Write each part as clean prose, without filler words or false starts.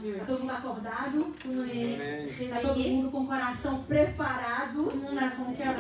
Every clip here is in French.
Dieu. Está todo mundo acordado? Tout le monde est Está todo réveillé. mundo com o coração preparado Tout le monde a son cœur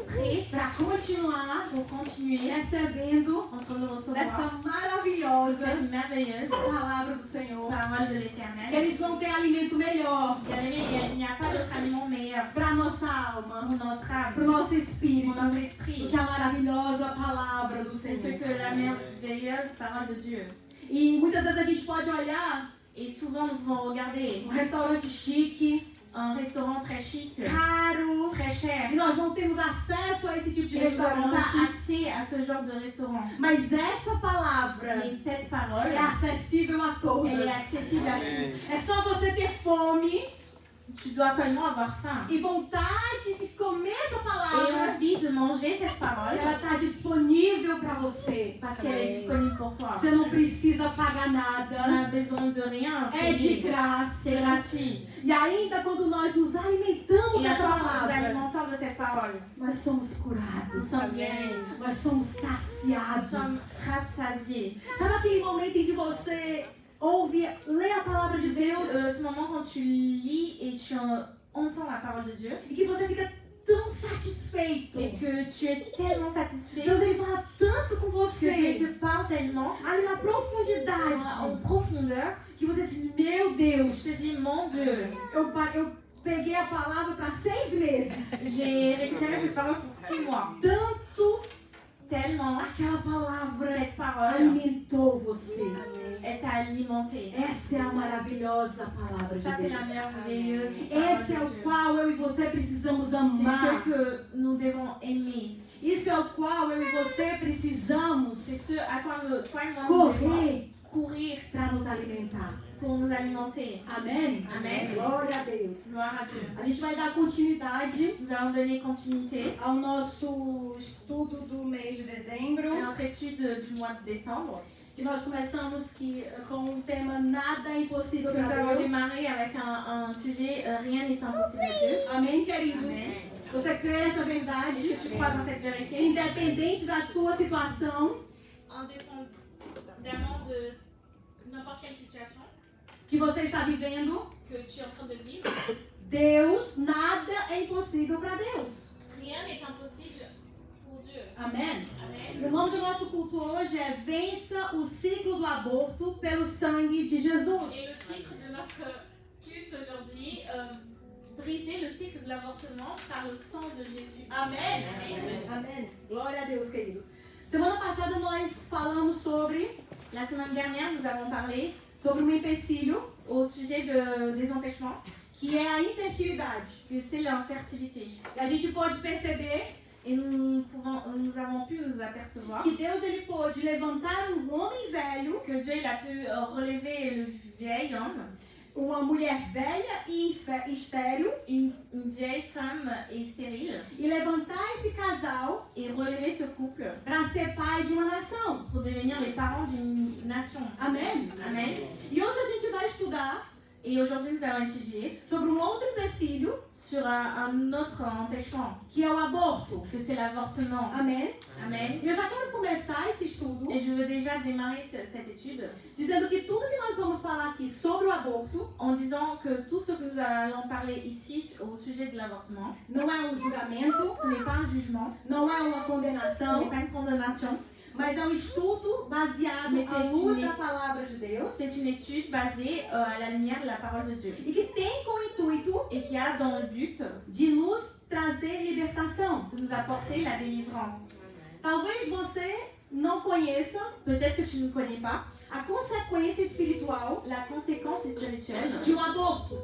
prêt para continuar pour continuer recebendo en train de dessa recevoir maravilhosa cette merveilleuse palavra do Senhor. parole de l'Éternel. Eles vão ter alimento melhor Il n'y a pas d'autre aliment meilleur para a nossa alma, pour notre para âme, o nosso pour espírito, notre do esprit. que a maravilhosa palavra do C'est ce Senhor. que la merveilleuse parole de Dieu. E muitas vezes a gente pode olhar Et souvent, nous pouvons regarder restaurante chique, un restaurant très chic, caro, très cher. e nós não temos acesso a esse tipo de Et nous n'avons pas restaurante. accès à ce genre de restaurant. Mas essa palavra Mais cette parole, é acessível a todos. elle est accessible à tous. É só você ter fome Tu dois seulement avoir faim e vontade de comer essa et palavra. envie de manger cette parole Ela está disponível para você. parce qu'elle est disponible pour toi. Você não precisa pagar Tu nada. n'as besoin de rien. É de payer. graça. C'est gratuit. E ainda quando nós nos alimentamos Et dessa quand nous nous palavra, alimentons de cette parole, nós somos nous curados. sommes guéris. Nós somos Nous saciados. sommes rassasiés. Sabe aquele momento em que você ouve, lê a palavra de Deus Ce moment quand tu lis et tu entends la parole de Dieu e que você fica tão satisfeito. et que tu es tellement satisfait Deus ele fala tanto com que Dieu você, te parle tellement ali na en profundidade, profondeur, que você diz, meu Deus, je te dis, mon Dieu, eu peguei a palavra para 6 meses. j'ai récupéré cette parole pour 6 mois. Tanto Tellement aquela palavra cette parole, alimentou você. elle t'a alimenté. Essa é a maravilhosa palavra Ça, de c'est la Deus. merveilleuse Esse é parole o de Dieu. qual eu e você precisamos C'est amar. ce que nous devons aimer. Isso é o qual eu e você precisamos C'est ce à quoi toi et moi nous devons correr courir para nos alimentar. pour nous alimenter. Amém? Amém. Glória a Deus. Gloire à Dieu. A gente vai dar continuidade Nous allons donner continuité ao nosso estudo do mês de à dezembro, notre étude du mois de décembre. que nós começamos com o tema Nada é Impossível Nous para avons Deus. démarré avec un sujet Rien n'est impossible à Dieu. Amém, queridos? Amém. Você crê nessa Est-ce verdade? que tu crois dans cette vérité? Independente da tua situação, Indépendamment de n'importe quelle situation que você está vivendo, que tu es en train de vivre, Deus, nada é impossível para Deus. rien n'est impossible pour Dieu. Amém? Amen. E o nome do nosso culto hoje é Vença o Ciclo do Aborto pelo Sangue de Jesus. Et le titre de notre culte aujourd'hui, Briser le cycle de l'avortement par le sang de Jésus. Amém? Amém. Amém. Glória a Deus, querido. Semana passada nós falamos sobre La semaine dernière, nous avons parlé um empecilho, au sujet des empêchements, que é a infertilidade. que c'est l'infertilité. E a gente pode perceber Et nous avons pu nous apercevoir que Deus ele pôde levantar um homem velho, que Dieu il a pu relever le vieil homme, uma mulher velha e estéril, une vieille femme et stérile, e levantar esse casal et relever ce couple para ser pai de uma nação. pour devenir les parents d'une nation. Amém? Amen. E hoje a gente vai estudar Et aujourd'hui, nous allons étudier sobre um outro empecilho, sur un autre empêchement, que é o aborto. que c'est l'avortement. Amém? Amen. E eu já quero começar esse estudo Et je veux déjà démarrer cette étude dizendo que tudo que nós vamos falar aqui sobre o aborto en disant que tout ce que nous allons parler ici au sujet de l'avortement, não é um juramento, ce n'est pas un jugement, não é uma ce condenação, n'est pas une condamnation, mas é um estudo baseado Mas à é luz de- da palavra de Deus c'est une étude basée à la lumière de la parole de Dieu e que tem como intuito et qui a dans le but de nos trazer libertação. de nous apporter la délivrance. Talvez você não conheça Peut-être que tu ne connais pas a consequência espiritual la conséquence spirituelle de um aborto.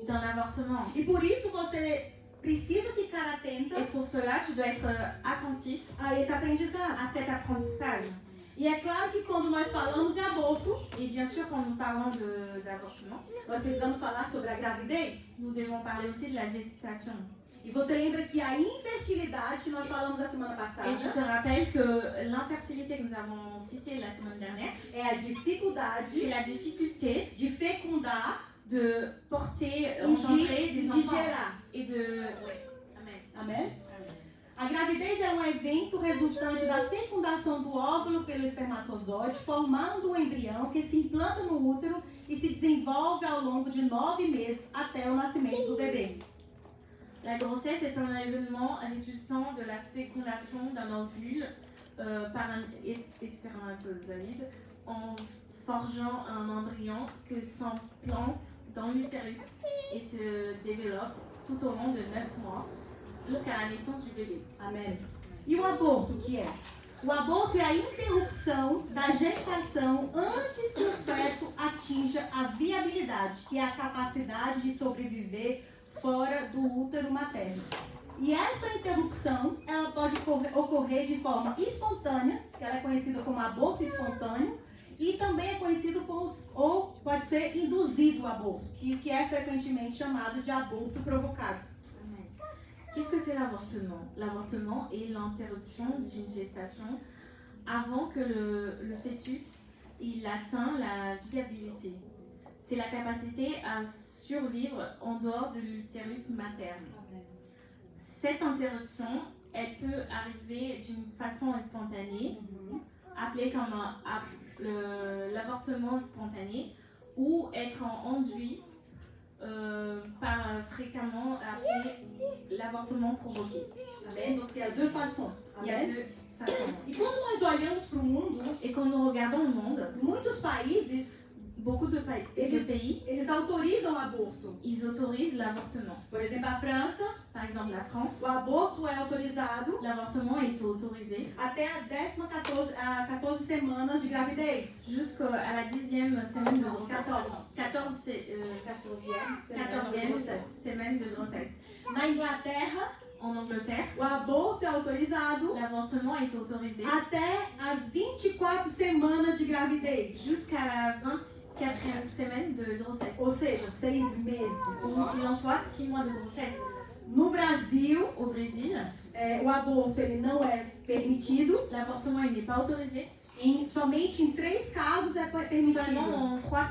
d'un avortement. E por isso você precisa ficar atenta Et pour cela, tu dois être attentif a esse aprendizado. à cet apprentissage. E é claro que quando nós falamos em aborto, Et bien sûr, quand nous parlons d'avortement, nós precisamos falar sobre a gravidez. nous devons parler aussi de la gestation. E você lembra que a infertilidade que nós falamos a semana passada Et tu te rappelles que l'infertilité que nous avons citée la semaine dernière, é a dificuldade c'est la difficulté de fecundar de porter, e engendrer de des enfants gerar. et de... Ouais. Amen. Amém? A gravidez é um evento resultante da fecundação do óvulo pelo espermatozoide, formando um embrião que se implanta no útero e se desenvolve ao longo de 9 meses até o nascimento do bebê. La grossesse est un événement résultant de la fécondation d'un ovule par un spermatozoïde en forgeant un embryon que s'implante dans l'utérus et se développe tout au long de 9 mois jusqu'à la naissance du bébé. Amém. E o aborto, o que é? O aborto é a interrupção da gestação antes que o feto atinja a viabilidade, que é a capacidade de sobreviver fora do útero materno. E essa interrupção, ela pode ocorrer de forma espontânea, que ela é conhecida como aborto espontâneo, e também é conhecido como, ou pode ser induzido o aborto, que é frequentemente chamado de aborto provocado. Qu'est-ce que c'est l'avortement? L'avortement est l'interruption d'une gestation avant que le fœtus il atteint la viabilité. C'est la capacité à survivre en dehors de l'utérus materne. Cette interruption, elle peut arriver d'une façon spontanée, appelée comme l'avortement spontané, ou être induit fréquemment appelé l'avortement provoqué. Amém? Donc, il y a deux façons. Il y a Amém? deux façons. E quando nós olhamos para o mundo, Et quand nous regardons le monde, muitos países, beaucoup de pays, eles autorizam o aborto. ils autorisent l'avortement. Por exemplo, a França, Par exemple, la France, o aborto é autorizado l'avortement est autorisé até a 14 semanas de gravidez. jusqu'à la 10e semaine de grossesse. 14 14e semaine de grossesse. Na Inglaterra, En Angleterre, o aborto é autorizado l'avortement est autorisé até as 24 semanas de gravidez. jusqu'à la 24e semaine de grossesse. Ou seja, 6 meses. Ou qu'il en soit 6 mois de grossesse. No Brasil, Au Brésil, o aborto ele não é permitido. l'avortement il n'est pas autorisé. Somente em 3 casos é permitido. Seulement en 3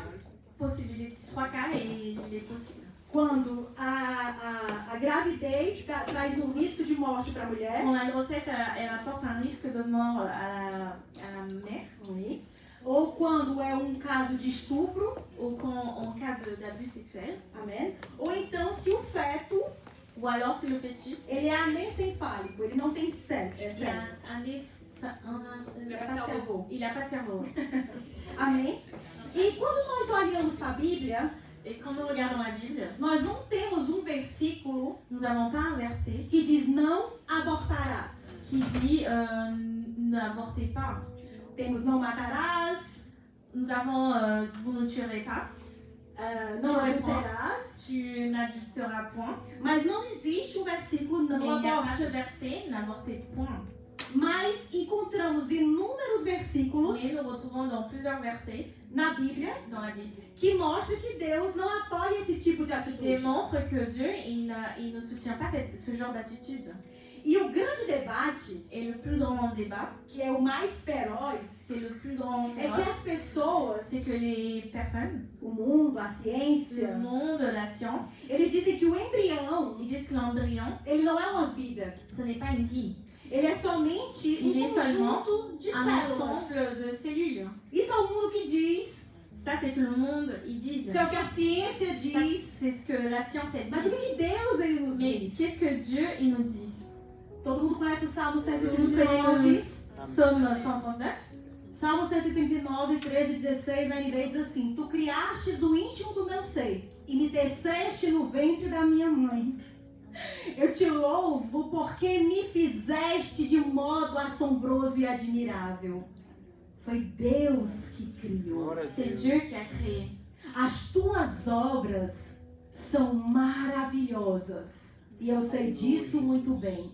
possibilités, 3 cas et il est possible. Quando a gravidez traz um risco de morte para a mulher. Quand la grossesse elle apporte un risque de mort à la mère. Oui. Ou quando é um caso de estupro. Ou en cas d'abus sexuel. Amém? Ou então se o feto, Ou alors si le fœtus ele é anencefálico, ele não tem cérebro. Il n'a pas de cerveau. Amém? E quando nós olhamos para a Bíblia, Et quand nous regardons la Bible, nós não temos um versículo nous n'avons pas un verset que diz não abortarás. qui dit n'avortez pas. Temos não matarás, Nous avons vous ne tuerez pas, não Tu adulterás, tu n'adulteras point. mas não existe um versículo Mais não il n'y a pas aborte. de verset n'avortez point. Mas encontramos inúmeros versículos Mais nous retrouvons dans plusieurs versets na Bíblia dans la Bible que mostram que Deus não apoia esse tipo de atitude. démontre que Dieu il ne soutient pas ce genre d'attitude. E o grande debate, Et le plus grand débat, que é o mais feroz, c'est le plus grand é que débat, as pessoas, c'est que les personnes, o mundo, a le ciência, monde, la science, eles dizem que o embrião, ils disent que l'embryon, ele não é uma vida. ce n'est pas une vie, Ele é somente Il est conjunto de un células. ensemble de cellules. Isso é o mundo que diz, Ça, c'est que le monde, ils disent. isso é o que a ciência Ça, diz. c'est ce que la science, elle Mas o dit. que Deus ele nos Mais diz? qu'est-ce que Dieu, il nous dit? Todo mundo conhece o Salmo Tout le monde connaît 139. le Psaume 139. Salmo 139, 13 e 16, na NVI diz assim: Tu criastes o íntimo do meu ser e me teceste no ventre da minha mãe. Eu te louvo porque me fizeste de modo assombroso e admirável. Foi Deus que criou. Glória a C'est Deus. Dieu qui a créé. As tuas obras são maravilhosas e eu sei disso muito bem.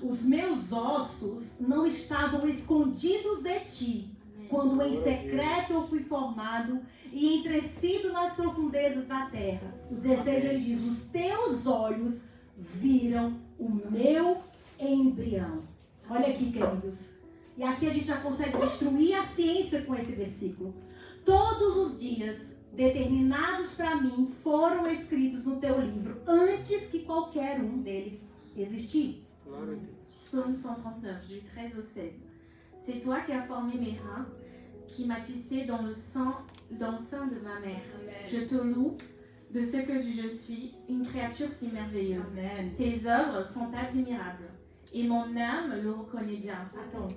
Os meus ossos não estavam escondidos de ti, quando em secreto eu fui formado e entrecido nas profundezas da terra. O 16 ele diz: os teus olhos viram o meu embrião. Olha aqui, queridos. E aqui a gente já consegue destruir a ciência com esse versículo. Todos os dias determinados para mim foram escritos no teu livro antes que qualquer um deles existisse. Psaume 139, du 13 au 16. C'est toi qui as formé mes reins, qui m'as tissé dans le sein de ma mère. Je te loue de ce que je suis, une créature si merveilleuse. Amen. Tes œuvres sont admirables, et mon âme le reconnaît bien. Então,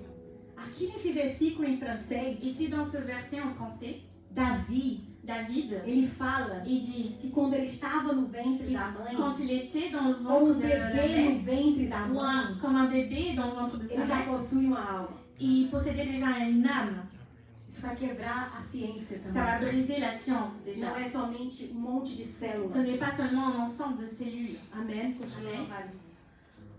aqui nesse versículo em francês, Ici, dans ce verset en français, David, David, ele fala il dit, que quando ele estava no ventre da mãe, quand il était dans le ou ventre um de la bebê mère, no ventre da ou mãe, comme un bébé dans le ventre de sa ele já mère, possui uma alma. il possédait déjà une âme. Isso vai quebrar a ciência Ça va também. briser la science déjà. Não é somente monte de células. Ce n'est pas seulement un ensemble de cellules. Amen. Continua, Amém. Vale.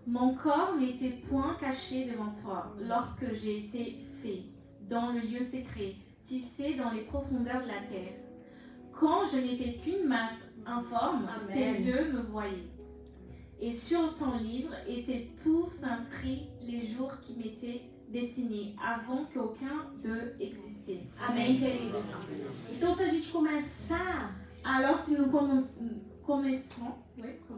Mon corps n'était point caché devant toi lorsque j'ai été fait dans le lieu secret, tissé dans les profondeurs de la terre. Quand je n'étais qu'une masse informe, Amen. tes yeux me voyaient. Et sur ton livre étaient tous inscrits les jours qui m'étaient destinés avant qu'aucun d'eux existait. Amém, queridos. Então, se a gente começar Alors si nous commençons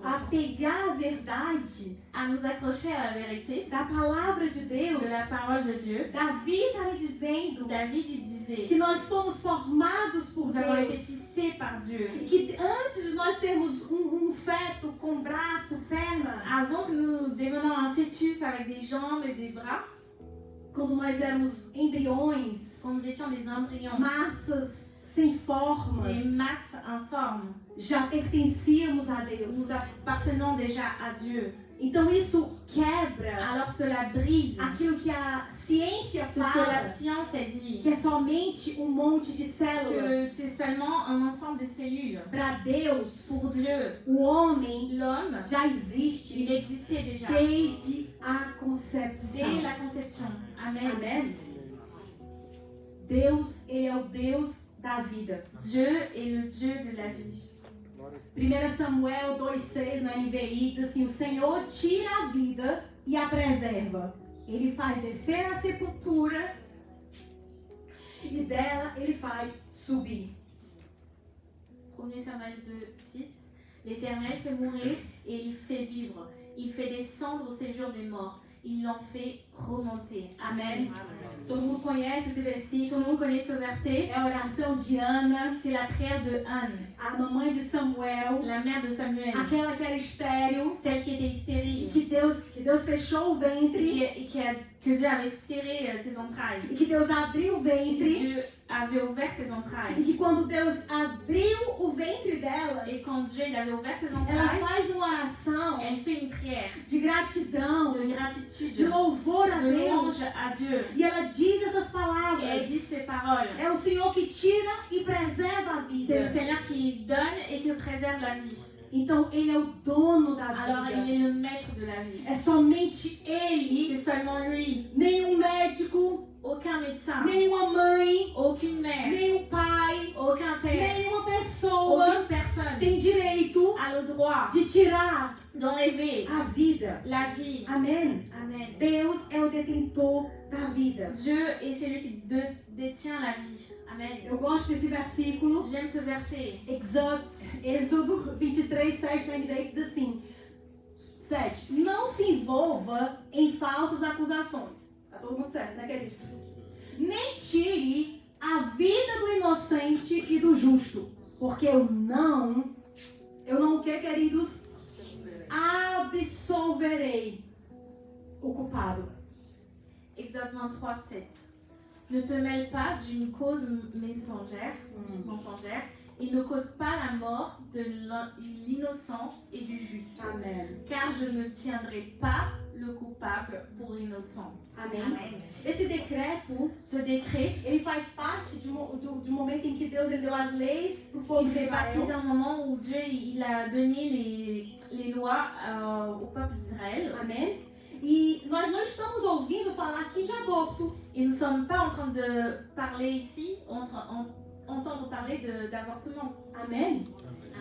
a pegar a verdade à nous accrocher à la vérité da palavra de Deus, de la parole de Dieu, Davi está me dizendo David il disait, que nós fomos formados por nous avons été Deus. tissés par Dieu. E que antes de nós sermos um feto com braço, perna, Avant que nous devenions un fœtus avec des jambes et des bras, quando nós éramos embriões, quand nous étions des embryons, massas sem formas, des masses informes, já pertencíamos a nous Deus. appartenons déjà à Dieu. Então isso quebra Alors cela brise aquilo que a ciência ce que la fala, science a dit, que é somente um monte de que células. c'est seulement un ensemble de cellules. Para Deus, Pour Dieu, o homem l'homme, já il existe existait déjà desde a dès concepção. la conception. Amen. Amém? Deus, ele é o Deus da vida. Dieu est le Dieu de la vie. 1 Samuel 2,6 na NVI diz assim: o Senhor tira a vida e a preserva. Ele faz descer a sepultura e dela ele faz subir. 1 Samuel 2, 6. L'Éternel fait mourir et il fait vivre. Il fait descendre au séjour des morts. Il l'en fait remonter. Amém? Todo mundo conhece esse Tout le versículo. monde connaît ce verset. É a oração de Ana, C'est la prière de Anne, a mamãe de Samuel, la mère de Samuel, aquela que era estéril, celle qui était e stérile, que Deus fechou o ventre, que Dieu avait serré ses entrailles, e que Deus abriu o que ventre, Dieu avait ouvert ses e entrailles. que quando Deus abriu o ventre dela, Et quand Dieu il avait ouvert ses ela entrailles, faz uma oração elle fait une prière de gratidão, de de gratitude, louvor a de louange Deus. à Dieu. E ela diz essas Et elle dit palavras. ces paroles. É o Senhor que tira e preserva a C'est le vida. Seigneur qui donne et qui préserve la vie. Então Ele é o dono da Alors il vida. est le maître de la vie. É somente Ele, C'est seulement lui. nenhum médico, Aucun médecin, nenhuma mãe, aucune mère, nenhum pai, aucun père, nenhuma pessoa aucune personne tem direito a le droit de tirar d'enlever a vida. la vie. Amém? Amen. Deus é o detentor da vida. Dieu est celui qui détient la vie. Amen. Eu gosto desse versículo. J'aime ce verset. Êxodo 23, 7 na NVI diz assim: 7. Não se envolva em falsas acusações. Tá todo mundo certo, né, queridos? Nem tire a vida do inocente e do justo. Porque eu não o que, queridos? Absolverei o culpado. Exode 23, 7. Ne te mêle pas d'une cause mensongère et ne cause pas la mort de l'innocent et du juste. Amém. Car je ne tiendrai pas le coupable pour innocent. Amém. Amen. Esse decreto, Ce décret, ele faz parte do momento em que Deus ele deu as leis para o povo il de fait partie Israel. d'un moment où Dieu il a donné les lois au peuple d'Israël. Amém? E nós não estamos ouvindo falar aqui de aborto. Et nous ne sommes pas en train de parler ici, entendre parler d'avortement. Amém?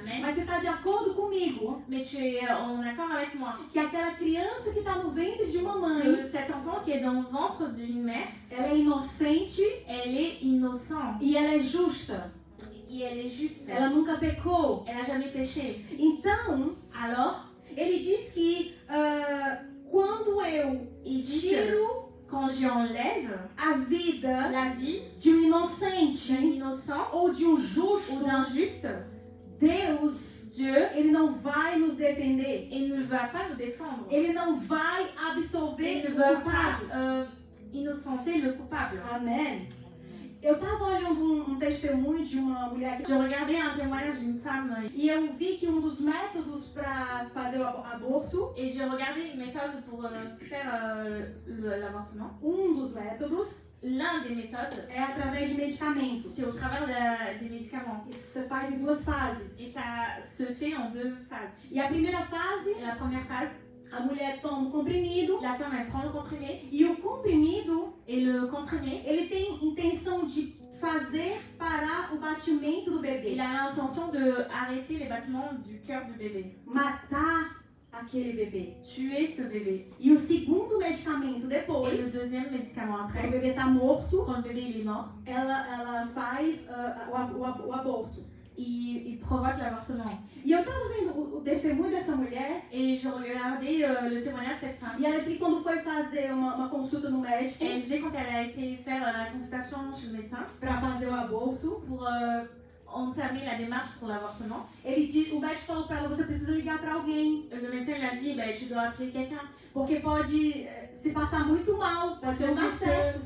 Amen. Mas você está de acordo comigo Mais tu es en accord avec moi que aquela criança que está no ventre de uma que mãe, cet enfant qui est dans le ventre d'une mère, ela é inocente elle est innocente e ela é justa. et elle est juste. Ela nunca pecou. Elle n'a jamais péché. Então, Alors, ele diz que quando eu Il dit que tiro quand j'enlève a vida la vie de um d'un inocente innocent ou de um ou justo, d'un juste, Deus, Dieu, ele não vai nos defender. il ne va pas nous défendre. Ele não vai Il absolver ne o va culpado. pas innocenter le coupable. Amém. Eu estava olhando um testemunho de uma mulher Je regardais un témoignage d'une femme e eu vi que um dos métodos para fazer o aborto, et j'ai regardé une méthode pour faire l'avortement. dos métodos L'un des méthodes, é através de medicamentos. c'est au travers des médicaments. Isso se faz em duas fases. Et ça se fait en deux phases. E a primeira fase, La première phase, a mulher toma o comprimido la femme elle prend le comprimé e o comprimido, et le comprimé, ele tem intenção de fazer parar o batimento do bebê, il a l'intention de arrêter les battements du cœur du bébé, matar aquele bebê. tuer ce bébé. E o segundo medicamento Et le depois, deuxième médicament quando o après, bebê está morto, quand le bébé il est mort, ela faz o aborto. il provoque l'avortement. E eu estava vendo o testemunho dessa mulher Et je regardais le témoignage de cette femme. e ela disse que quando foi fazer uma consulta no médico Et elle disait quand elle a été faire la consultation chez le médecin para fazer o aborto, pour entamer la démarche pour l'avortement, o médico falou para ela, você precisa ligar para alguém, le médecin lui a dit bah, tu dois appeler quelqu'un porque pode se passar muito mal, parce pode que não dar certo,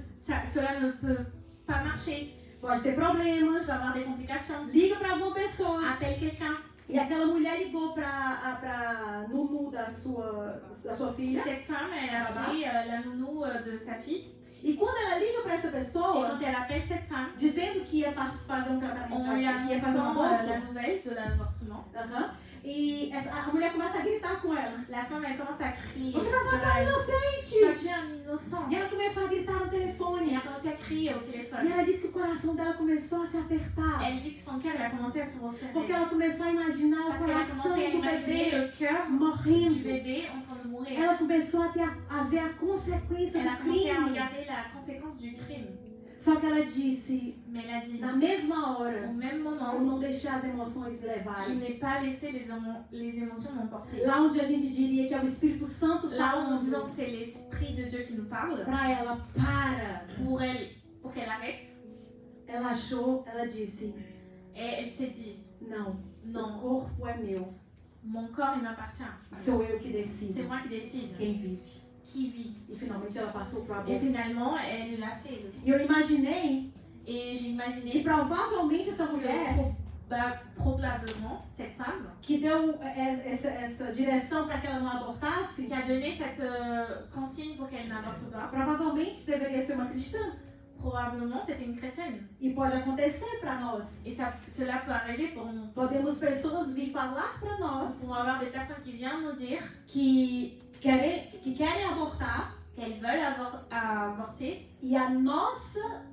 cela ne peut pas marcher, pode ter tu problemas. vas avoir des complications. Liga para alguma pessoa. Appelle quelqu'un. E aquela mulher ligou para Nunu da sua filha. Cette femme, elle a appelé la nounou de sa fille. E quando ela liga para essa Et pessoa, quand elle appelle cette femme, dizendo que ia fazer um tratamento, on lui ia fazer um annonce aborto, la nouvelle de l'avortement. aham, e a mulher começa a gritar com ela. La femme, elle commence à crier. Você vai sur matar um elle. inocente! Tu as tué un innocent. E ela começou a gritar no Et telefone. elle a commencé à crier au E téléphone. ela disse que o coração dela começou a se apertar. Elle dit que son cœur il a commencé à se Porque resserrer. ela começou a imaginar o Parce qu'elle a coração commencé à do imaginer bebê le cœur du morrendo. bébé en train de mourir. Ela começou a ver a consequência Elle a do commencé à crime. regarder la conséquence du crime. Só que ela disse, Mais elle a dit, na mesma au hora, même eu moment, não deixei as emoções me je levarem. n'ai pas laissé les émotions m'emporter. Lá onde a gente diria que é o Espírito Santo Là, en disant falando que c'est l'Esprit de Dieu qui nous parle, pra ela, para. pour qu'elle arrête, Ela achou, ela disse, et elle s'est dit, não, o non, corpo é meu. mon corps il m'appartient. Sou eu que C'est decido moi qui décide quem vive. qui vit. E finalmente ela passou pro Et aborto. finalement, elle l'a fait. E eu imaginei Et que j'imaginais provavelmente essa mulher probablement cette femme que deu essa direção para que ela não abortasse, qui a donné cette consigne pour qu'elle n'avorte pas, provavelmente deveria ser uma cristã. probablement c'était une chrétienne. E pode acontecer para nós. Et cela peut arriver pour nous. Podemos pessoas vir falar para nós Pour avoir des personnes qui viennent nous dire que querem abortar qu'elles veulent avorter. e a nossa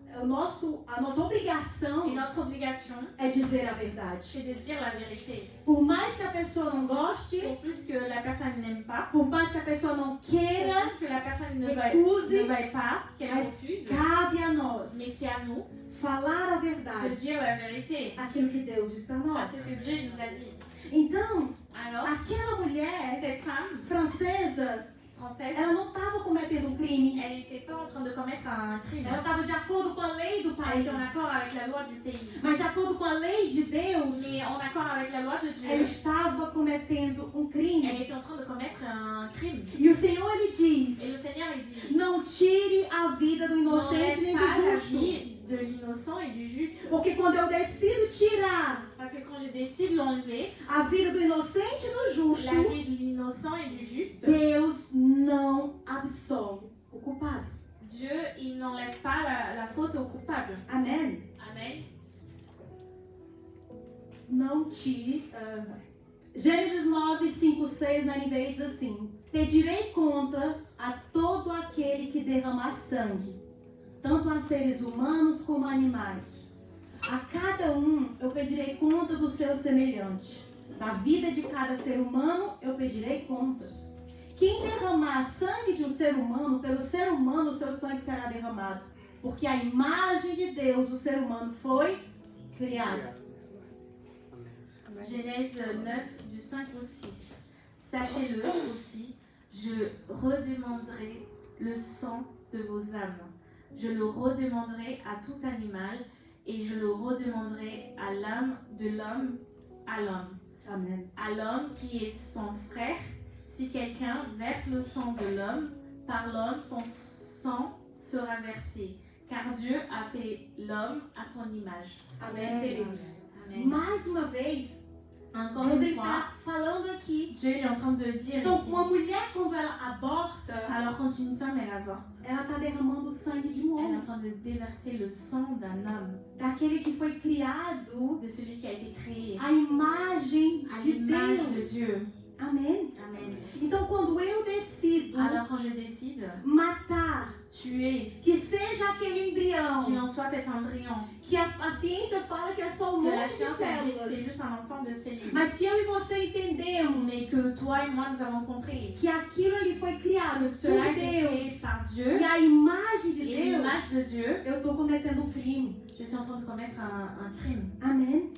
obrigação Et notre obligation, é dizer a verdade. c'est de dire la vérité. Por mais que a pessoa não goste, Pour plus que la personne n'aime pas, por mais que a pessoa não pour queira, plus que la personne ne recuse, veuille pas, qu'elle mas refuse, cabe a nós mais c'est à nous falar a de verdade, dire la vérité. aquilo que Deus diz para nós. Parce que Dieu nous a dit. Então, Alors, aquela mulher cette femme francesa, française, ela não estava cometendo um crime. elle n'était pas en train de commettre un crime. Ela estava de acordo com a lei do Elle país. était en accord avec la loi du pays. Mas de acordo com a lei de Deus, Mais en accord avec la loi de ela Dieu, estava cometendo um crime. elle était en train de commettre un crime. E o Senhor, ele Et diz, le Seigneur, il dit, não tire a vida do inocente nem n'enlève pas do la justo. vie de l'innocent et du juste. Porque quando eu decido tirar Parce que quand je décide de l'enlever, a vida do inocente e do justo, la vie de l'innocent et du juste, Deus não absolve o culpado. Dieu, il n'enlève pas la faute au coupable. Amém? Amen. Não tire. Gênesis 9, 5, 6 na NVI diz assim: pedirei conta a todo aquele que derramar sangue, tanto a seres humanos como a animais. A cada um eu pedirei conta do seu semelhante. Da vida de cada ser humano eu pedirei contas. Quem derramar sangue de um ser humano, pelo ser humano o seu sangue será derramado. Porque a imagem de Deus, o ser humano, foi criado. Genèse 9, du 5 au 6. Sachez-le aussi, je redemanderai le sang de vos âmes. Je le redemanderai à tout animal et je le redemanderai à l'âme de l'homme à l'homme. Amém. À l'homme qui est son frère, si quelqu'un verse le sang de l'homme, par l'homme son sang sera versé, car Dieu a fait l'homme à son image. Amém, queridos. Amen. Mais uma vez, Encore Deus une ele fois, está falando aqui. Dieu est en train de dire Então, ici, uma mulher, quando ela aborta, alors quand une femme elle avorte, ela está derramando o sangue de um elle est en homem. train de déverser le sang d'un homme, Daquele que foi criado de celui qui a été créé à imagem à de l'image de Deus. Dieu. Amém? Amen. Então, quando eu decido Alors quand je décide, matar, tuer, que seja aquele embrião, qu'il en soit cet embryon, que a ciência fala que é só um que la monte de science elle dit c'est células, juste un ensemble de cellules, mas que eu e você entendemos mais que toi et moi nous avons compris que aquilo ali foi criado que cela a por été créé Deus par Dieu e a imagem de et Deus, l'image de Dieu, eu estou cometendo um crime. je suis en train de commettre un crime. Amém?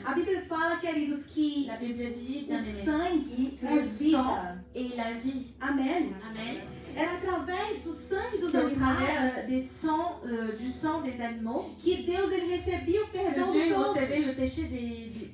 A Bíblia fala, queridos, que La Bible dit, o bien aimé, sangue que é le vida. sang est la vie. Amém? Amen. Era através do sangue dos C'est au travers animais du sang des animaux que Deus ele recebia o perdão que Dieu do povo. recevait le péché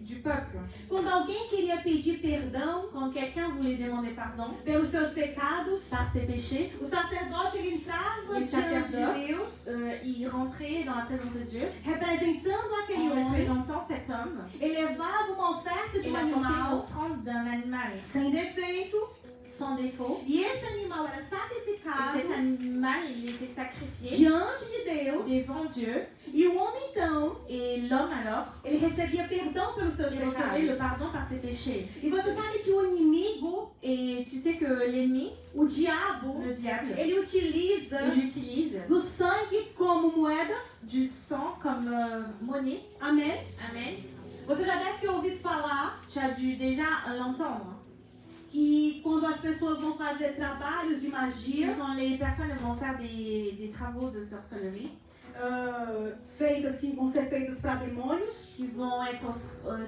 du peuple. Quando alguém queria pedir perdão Quand quelqu'un voulait demander pardon pelos seus pecados, par ses péchés, o sacerdote ele entrava les diante de sacerdotes, Deus, il rentrait dans la présence de Dieu representando aquele en homem, représentant cet homme ele levava uma oferta de et um apportait animal l'offrande d'un animal sem defeito, sans défaut. e esse animal era Et sacrificado cet animal, il était sacrifié diante de Deus, devant Dieu e o homem então, et l'homme alors, ele recebia perdão pelos seus il recevait le pecados. pardon par ses péchés. E você sabe que o inimigo, Et tu sais que l'ennemi, o diabo, le diable, ele utiliza il utilise do sangue como moeda. du sang comme monnaie. Amém? Amen. Você já deve ter ouvido falar Tu as dû déjà l'entendre. que quando as pessoas vão fazer trabalhos de magia, Quand les personnes vont faire des travaux de sorcellerie, que vão ser feitas para demônios, qui vont être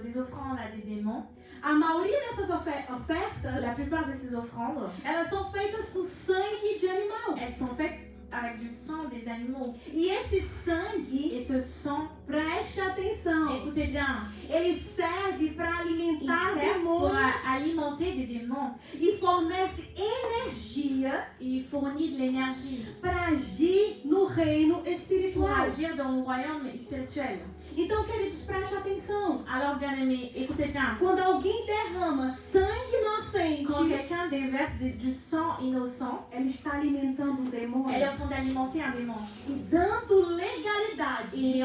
des offrandes à des démons, a maioria dessas la ofertas, plupart de ces offrandes, elas são feitas com sangue de animal. elles sont faites avec du sang des animaux. E esse sangue, Et ce sang, preste atenção, écoutez bien, ele serve para il alimentar sert pour demônios alimenter des démons. e fornece energia Il fournit de l'énergie para agir no reino pour espiritual. agir dans le royaume spirituel. Então, queridos, preste atenção. Alors, bien aimé, écoutez bien. Quando alguém derrama sangue inocente, Quand quelqu'un déverse du sang innocent, ela está alimentando um elle est demônio en train d'alimenter un démon. e dando legalidade Il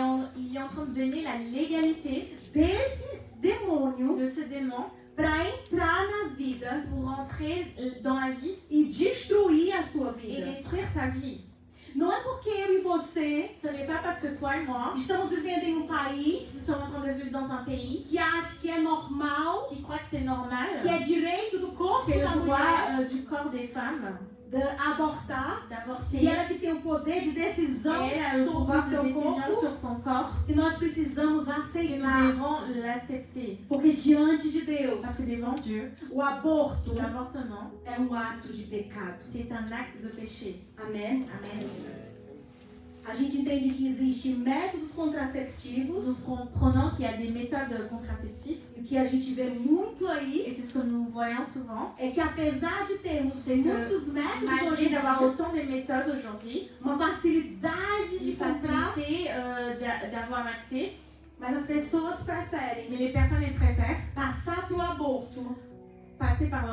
est en train de donner la légalité desse demônio de ce démon para entrar na vida pour rentrer dans la vie e destruir a sua et vida. détruire ta vie. Não é porque eu e você Ce n'est pas parce que toi et moi, estamos vivendo em um país nous sommes en train de vivre dans un pays que acha que é normal, qui croit que c'est normal, que é direito do corpo c'est da le droit mulher du corps des femmes de abortar, d'avorter. e ela que tem o poder de Et decisão elle a le sobre pouvoir o de seu décision corpo, sur son corps que nós precisamos que nous aceitar. devons l'accepter. Porque diante de Deus, Parce que devant Dieu, o aborto l'avortement, é um ato de pecado. c'est un acte de péché. Amém? Amen. A gente entende que existem métodos contraceptivos, Nous comprenons qu'il y a des méthodes contraceptives e o que a gente vê muito aí et c'est ce que nous voyons souvent. é que apesar de termos C'est que muitos métodos hoje Malgré em d'avoir dia, autant de méthodes aujourd'hui, uma facilidade de une comprar, facilité d'avoir accès, mas as pessoas preferem mais les personnes les préfèrent passar pelo aborto, passer par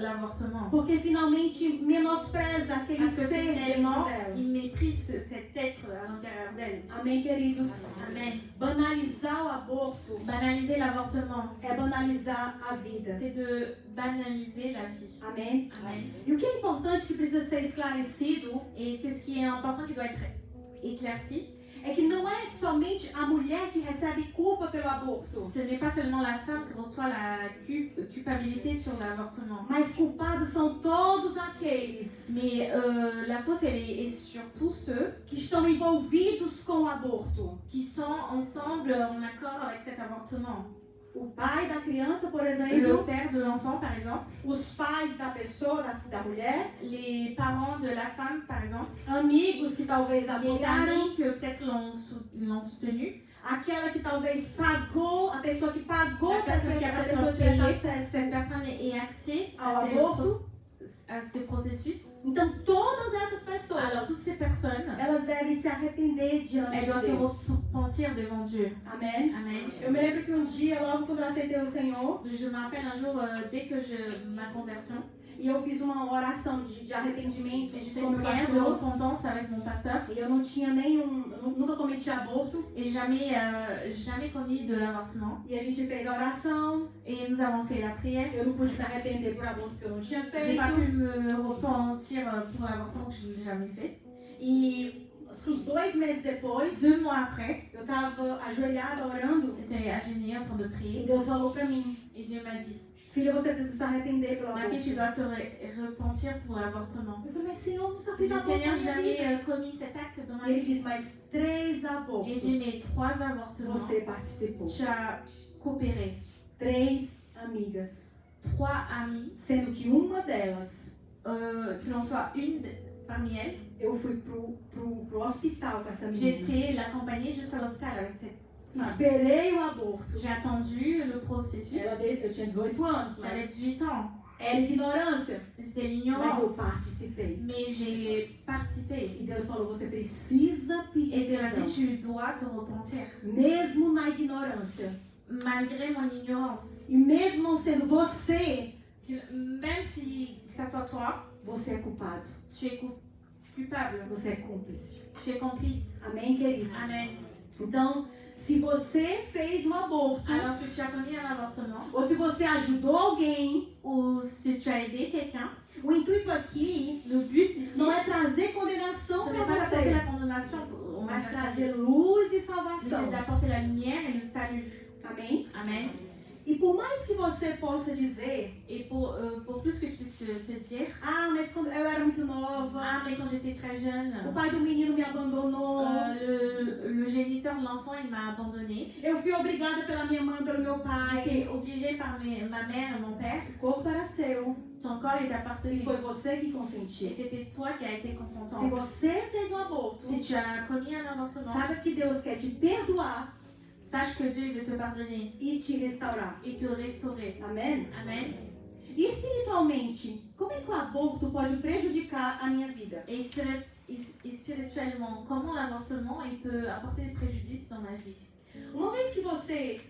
l'avortement. porque finalmente menospreza aquele Parce que ser dentro finalement, dela. ils méprisent cet être à l'intérieur d'elle. Amém, queridos? Amen. Banalizar o aborto Banaliser l'avortement, é banalizar a vida. c'est de banaliser la vie. Amém? Amen. E o que é importante que precisa ser esclarecido Et c'est ce qui est important qui doit être éclairci. é que não é somente a mulher que recebe culpa pelo aborto, Ce n'est pas seulement la femme qui reçoit la culpabilité sur l'avortement. mas culpados são todos aqueles Mais la faute, elle est sur tous ceux que estão envolvidos com o aborto. qui sont ensemble en accord avec cet avortement. O pai da criança, por Le exemplo, père pères de l'enfant, par exemple, os pais da pessoa, da mulher, les parents de la femme, par exemple, amigos que talvez les apoiaram, amis que peut-être l'ont soutenu, aquela que talvez pagou, a pessoa que pagou la para personne que qui a a peut-être pessoa tivesse payé, acesso cette personne ait accès ao à aborto. ces processus. Então, todas essas Alors, toutes pessoas, ces personnes, elas devem se arrepender diante elles de doivent Deus. se repentir devant Dieu. Amém? Amen. Eu me lembro que um dia, logo quando eu aceitei o Senhor, Je me rappelle un jour, dès que ma conversion, e eu fiz uma oração de arrependimento j'ai de fait como une eu prière de pastor, repentance avec mon pasteur e eu não tinha nenhum, eu nunca cometi aborto, et jamais commis de l'avortement. e a gente fez a oração, Et nous avons fait la prière. eu não pude me arrepender por aborto que eu não tinha J'ai feito, pas pu me repentir pour l'avortement que je n'ai jamais fait. e acho que uns 2 meses depois, 2 mois après, eu estava ajoelhada orando, j'étais agenouillée en train de e prier Deus falou para mim, et Dieu m'a dit, filha, você precisa se arrepender pelo ma fille, aborto. tu dois te repentir pour l'avortement. Eu falei, mas Senhor, eu nunca Je fiz dis, aborto na Seigneur, minha jamais vida. commis cet acte dans ma E ele vie. disse, mas 3 abortos Et il dit, mais 3 avortements, você participou. tu as coopéré. 3 amigas, 3 amies, sendo que uma delas, que l'on soit parmi elles, eu fui pro hospital com essa menina. j'étais l'accompagner jusqu'à l'hôpital avec cette femme. Esperei o aborto. J'ai attendu le processus. Eu tinha 18 anos, J'avais mas 18 ans. era ignorância. C'était Mas eu l'ignorance. participei. Mais j'ai participé. E Deus falou, você precisa pedir Et Dieu m'a perdão. dit, tu dois te repentir. Mesmo na ignorância. Malgré mon ignorance. E mesmo não sendo você, Même si ça soit toi, você é culpado. tu es coupable. Você é cúmplice. Tu es complice. Amém, queridos? Amen. Então, se você fez um aborto, Alors si tu as commis un avortement, ou se você ajudou alguém, ou si tu as aidé quelqu'un, o intuito aqui le but ici, não é trazer condenação ce para n'est pas d'apporter você, la condamnation, mas trazer luz e mais salvação. c'est d'apporter la lumière et le salut. Amém? Amen. E por mais que você possa dizer, Et pour plus que tu puisses te dire, ah, mas quando eu era muito nova, ah mais quand j'étais très jeune, o pai do menino me abandonou, le géniteur de l'enfant il m'a abandonnée. eu fui obrigada pela minha mãe, pelo meu pai, J'étais obligée par ma mère et mon père. o corpo era seu, Ton corps est e appartenu. foi você que Et consentiu. c'était toi qui as été Se consentante. você fez um aborto, Si tu as commis un avortement, saiba que Deus quer te perdoar sache que Dieu il veut te pardonner e te restaurar. et te restaurer. Amém? Amen. E espiritualmente, como é que o aborto pode prejudicar a minha vida? Et spirituellement, comment l'avortement il peut apporter des préjudices dans ma vie? Uma vez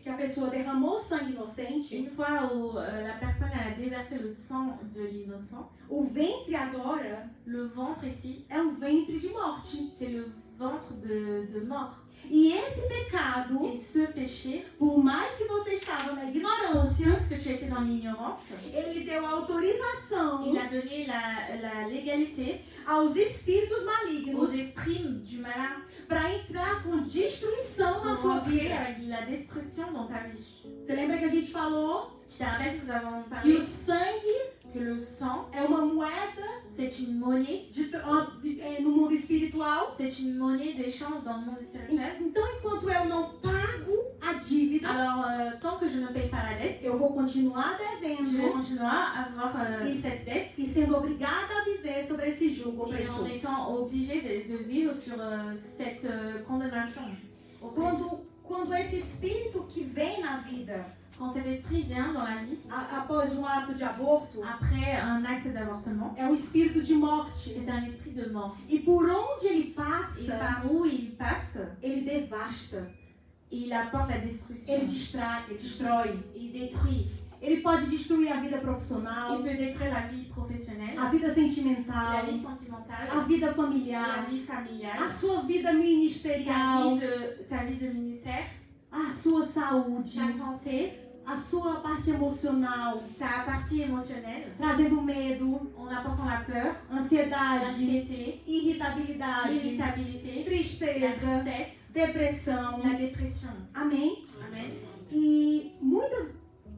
que a pessoa derramou sangue inocente, Une fois où la personne elle a déversé le sang de l'innocent, o ventre agora le ventre ici, é um ventre de morte. c'est le ventre de mort. E esse pecado, Et ce péché, por mais que você estava na ignorância, parce que tu étais dans l'ignorance, ele deu autorização il a donné la légalité aos espíritos aux malignos esprits du malin para entrar com destruição na pour sua rentrer vida. avec la destruction dans ta vie. Você lembra que a gente falou Je te rappelle que nous avons que parlé o sangue que le sang, é uma moeda c'est une monnaie, no mundo espiritual? c'est une monnaie d'échange dans le monde spirituel. Então, enquanto eu não pago a dívida, Alors, tant que je ne paye pas la dette, eu vou continuar je vais devendo continuer à avoir cette dette e sendo obrigada a viver sobre esse jugo et en opressor. étant obligée de vivre sur cette condamnation. Quando esse espírito que vem na vida Quand cet esprit vient dans la vie, após um ato de aborto, après un acte d'avortement, é um espírito de morte. c'est un esprit de mort. E por onde ele Et passa, par où il passe, ele devasta, il apporte la destruction. ele destrói. Il détruit. Ele pode destruir a vida Il profissional, peut détruire la vie professionnelle, a vida la sentimental, vie sentimentale, a vida la familiar, vie familiale, a sua vida ministerial, ta vie de ministère, a sua saúde, ta santé, a sua parte emocional, ta partie émotionnelle, trazendo medo, en apportant la peur, ansiedade, l'anxiété, irritabilidade, l'irritabilité, la tristeza, tristesse, depressão. la dépression. Amém? Amen. E muitas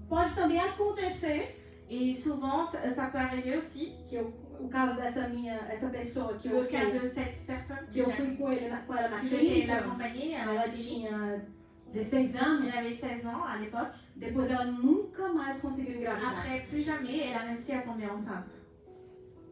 pode também acontecer Et souvent, ça peut arriver aussi, que o caso essa pessoa que le cas de cette personne que eu fui com ela na que j'ai clínica, l'accompagner à ela la clinique, tinha 16 anos. Elle avait 16 ans à l'époque. Depois ela nunca mais conseguiu engravidar. Après, plus jamais, elle a réussi à tomber enceinte.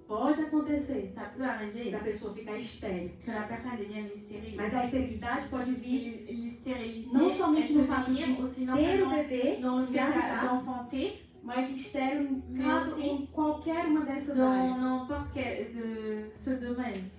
Pode acontecer Ça peut arriver da pessoa ficar estéril. que la personne devienne stérile. Mas a esterilidade pode vir L'stérilité, não somente elle no peut fato venir de aussi non ter o seulement bebê, dans le fait engravidar, d'enfanter, mas estéril Mais caso aussi em qualquer uma dessas dans áreas. n'importe quel de ce domaine.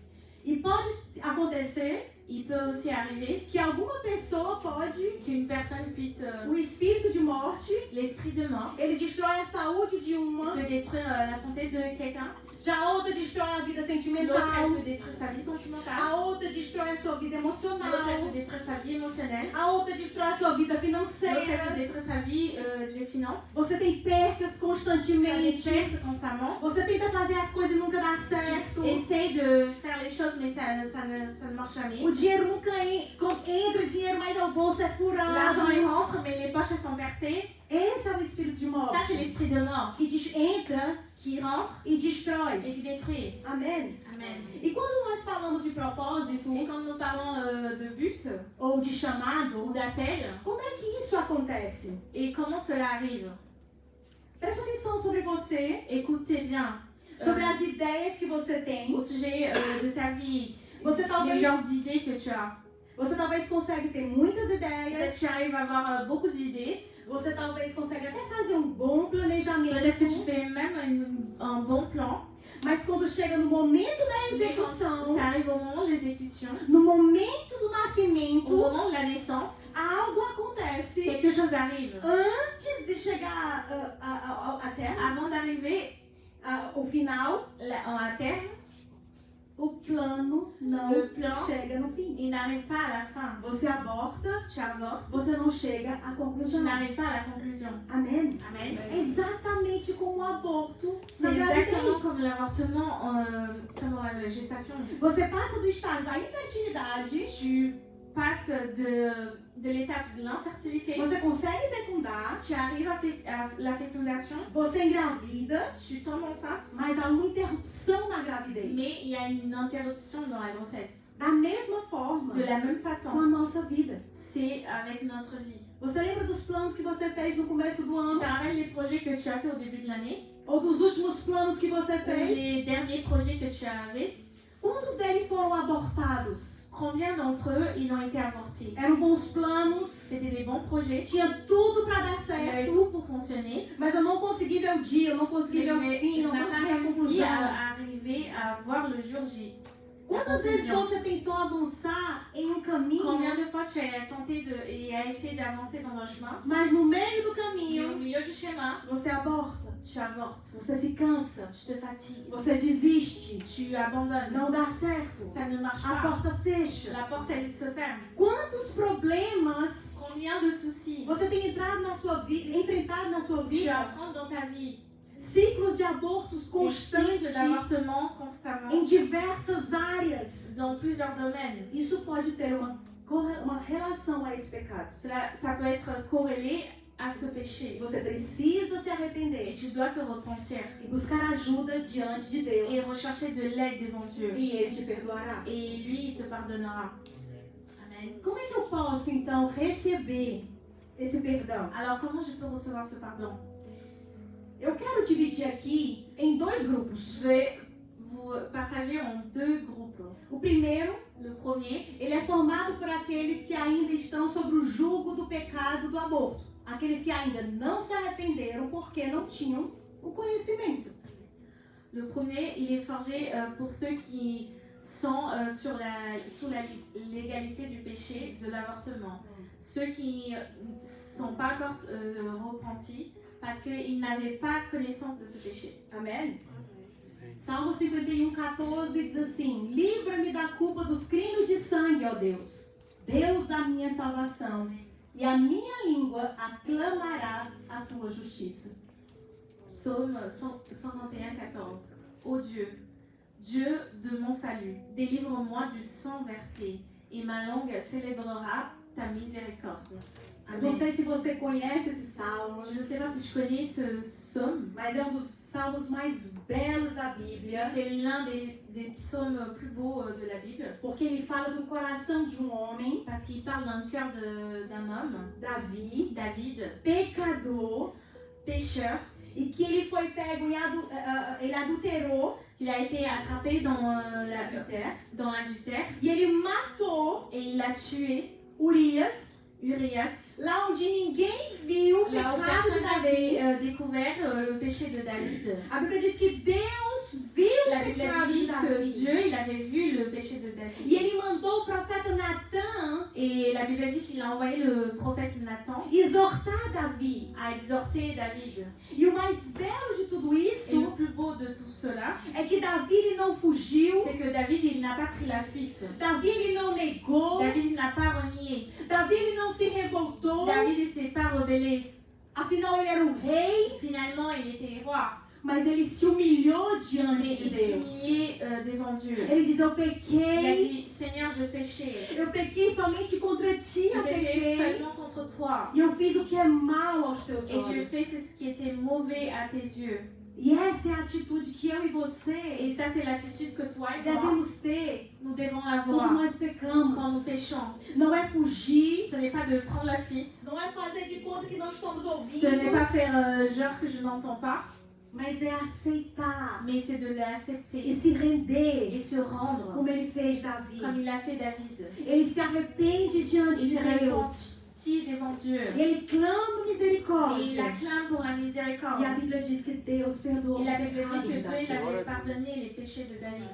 E pode acontecer Il peut aussi arriver que alguma pessoa pode, qu'une personne puisse, o espírito de morte, l'esprit de mort, ele destrói a saúde de uma, peut détruire la santé de quelqu'un. já a outra destrói a vida L'autre, elle sentimental, peut détruire sa vie sentimentale. a outra destrói a sua vida L'autre, elle emocional, peut détruire sa vie émotionnelle. a outra destrói a sua vida L'autre, elle peut financeira. détruire sa vie, les finances. Você tem percas Tu as des constantemente. pertes constamment. Você tenta fazer as coisas e nunca dá certo. Essaye de faire les choses, mais ça ne marche jamais. O dinheiro nunca entra, o dinheiro, mas o bolso é L'argent, il furado. rentre, mais les poches elles sont percées. Esse é o espírito de morte Ça, c'est l'esprit de mort que entra qui rentre e destrói. et qui détruit. Amém? Amen. E quando nós falamos de propósito Et quand nous parlons de but ou de ou chamado, d'appel, como é que isso acontece? et comment cela arrive, Preste atenção sobre você, écoutez bien sobre as ideias que você tem. au sujet de ta vie, Você les talvez, genres d'idées que tu as. você talvez consegue ter muitas Peut-être ideias. que tu arrives à avoir beaucoup d'idées. Você talvez consegue até fazer um bom Peut-être que tu planejamento. fais même un bon plan. Mas quando chega no momento da Mais quand execução, ça arrive au moment de l'exécution, no momento do au nascimento, moment de la naissance, algo acontece quelque chose arrive. antes de chegar à terra, Avant d'arriver ao final, à terme, o plano não le plan, chega no fim. il n'arrive pas à la fin. Você aborta, Tu avortes, você não chega à tu conclusão. n'arrives pas à la conclusion. Amém? Amen. Exatamente como o aborto na C'est exactement gravidez. comme l'avortement pendant la gestation. Você passa do estágio da infertilidade, Tu passes de l'étape de l'infertilité, você consegue fecundar, tu arrives à la fécondation, você engravida, tu tombes enceinte, mas há uma interrupção na mais gravidez. il y a une interruption dans la grossesse. Da mesma forma De la même com a façon, nossa vida. c'est avec notre vie. Você lembra dos planos que você fez no começo do Tu ano? te rappelles les projets que tu as fait au début de l'année, Ou dos últimos planos que você ou fez? les derniers projets que tu avais? Quantos deles foram abortados? Combien d'entre eux, ils ont été avortés? Eram bons planos, C'était des bons projets, tinha tudo para dar il y avait certo, tout pour fonctionner, mas eu não consegui ver o dia, eu não consegui mais ver o je fim, n'ai não pas consegui ver a réussi conclusão. à arriver à voir le jour J. Quantas vezes você tentou avançar em um caminho, Combien de fois tu as tenté et as essayé d'avancer dans un chemin, mas no meio do et au caminho milieu du chemin, você aborta, tu avortes, você se cansa, tu te fatigues, você desiste, tu abandonnes, não dá certo, ça ne marche a pas, porta fecha. la porte elle se ferme. Quantos problemas Combien de soucis você tem entrado na sua vida, enfrentado na sua tu vida? affrontes dans ta vie, Ciclos de abortos des cycles constantes d'avortement constamment, em diversas áreas. dans plusieurs domaines. Isso pode ter uma relação a esse pecado. Ça peut être corrélé à ce péché. Você precisa se Et arrepender tu dois te repentir e buscar ajuda diante de et Deus. rechercher de l'aide devant Dieu. E Ele te perdoará. Et lui, il te pardonnera. Amen. Como é que eu posso, então, receber esse perdão? Alors, comment je peux recevoir ce pardon? Eu quero dividir aqui em dois grupos. Je vais vous partager en deux groupes. O primeiro, Le premier, ele é formado por aqueles que ainda estão sobre o jugo do pecado do aborto. Aqueles que ainda não se arrependeram porque não tinham o conhecimento. il est forgé pour ceux qui sont sous la légalité du péché de l'avortement. Ceux qui ne sont pas encore repentis parce qu'ils n'avaient pas connaissance de ce péché. Amém? Salmo 51:14 diz assim: Livra-me da culpa dos crimes de sangue, ó Deus, Deus da minha salvação, e a minha língua aclamará a tua justiça. Psaume 121:14. Ô Dieu, Dieu de mon salut, délivre-moi du sang versé, et ma langue célébrera ta miséricorde. Não Amen. sei se você conhece esses salmos, Je ne sais pas si je connais ce psaume. mas é um dos salmos mais belos da Bíblia, C'est l'un des psaumes plus beaux de la Bible. porque ele fala do coração de um homem, Parce qu'il parle d'un cœur d'un homme, Davi, David, pecador, pécheur. e que ele foi pego em ele adulterou, Il a été attrapé dans l'adultère e ele matou et il a tué Urias, Urias, lá onde ninguém viu o là où pecado de personne Davi. n'avait découvert le péché de David. A Bíblia diz que Deus viu La o Bible pecado de dit que Davi. Dieu, il avait vu le péché de E David. ele mandou o profeta Natan Et la Bible dit qu'il a envoyé le prophète Nathan exortar Davi. à exhorter David. E o mais belo de tudo Et isso le plus beau de tout cela, é que Davi ele não fugiu, c'est que David, il n'a pas pris la fuite. Davi ele não negou, David il n'a pas renié. Davi ele não se revoltou, David, il s'est pas rebellé. afinal ele era o rei, Finalement, il était roi. mas ele se humilhou diante Mais de il s'est Deus. humilié devant Dieu. Ele diz, eu Il a pequei, dit, Seigneur, je péchais. eu pequei somente contra ti, Je eu péchais pequei. seulement contre toi. E eu fiz o que é mal aos teus Et je fais olhos. ce qui était mauvais à tes yeux. E essa é a atitude que eu e você Et ça, c'est l'attitude que toi et moi, devemos ter nous devons quando avoir nós quand nous pecamos. péchons. Não é fugir, Ce n'est pas de prendre la fuite. não é fazer de conta que não estamos Ce n'est ouvindo, pas faire genre que je n'entends pas, mas é aceitar mais c'est de e l'accepter se render, et se rendre como ele fez Davi. comme il a fait David. Ele se arrepende diante Il de se Deus. repentit devant Dieu. Ele clama Et il misericórdia. acclame pour la E miséricorde. a Bíblia diz que Deus perdoou Et os la Bible dit pecados que de Dieu il Davi. avait pardonné les péchés de David.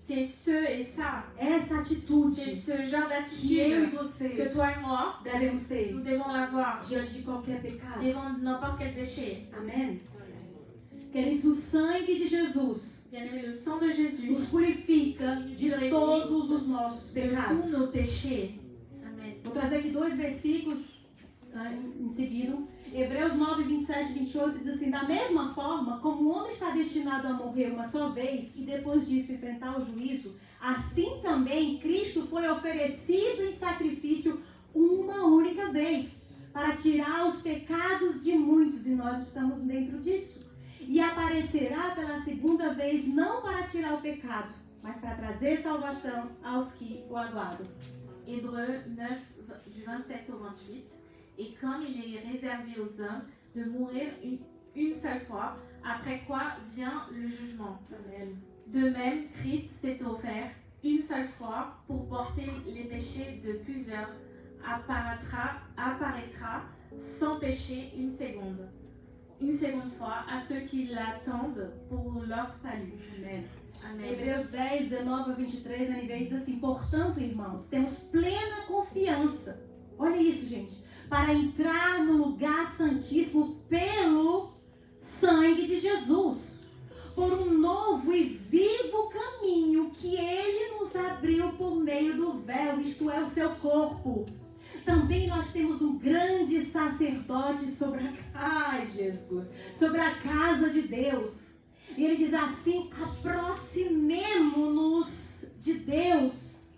C'est ce et ça. Essa C'est atitude ce genre que eu e d'attitude você que toi et moi, devemos ter nous devons l'avoir diante de qualquer pecado. devant n'importe quel péché. Amém? Queridos, o sangue de Jesus Bien-aimé, le sang de Jésus nos purifica de todos os nossos de tous pecados. nos péchés. Amen. Vou trazer aqui dois versículos em seguida. Hebreus 9, 27 e 28 diz assim: da mesma forma, como o homem está destinado a morrer uma só vez e depois disso enfrentar o juízo, assim também Cristo foi oferecido em sacrifício uma única vez para tirar os pecados de muitos, e nós estamos dentro disso. E aparecerá pela segunda vez não para tirar o pecado, mas para trazer salvação aos que o aguardam. Hébreux 9, du 27 au 28. Et comme il est réservé aux hommes de mourir une seule fois, après quoi vient le jugement. Amém. De même, Christ s'est offert une seule fois pour porter les péchés de plusieurs, apparaîtra sans péché une seconde fois à ceux qui l'attendent pour leur salut. Amém. Amen. Hebreus 10, 19 a 23, a NVI diz assim: portanto, irmãos, temos plena confiança. Olha isso, gente. Para entrar no lugar santíssimo pelo sangue de Jesus. Por um novo e vivo caminho que Ele nos abriu por meio do véu, isto é, o seu corpo. Também nós temos um grande sacerdote sobre sobre a casa de Deus. E ele diz assim: aproximemo-nos de Deus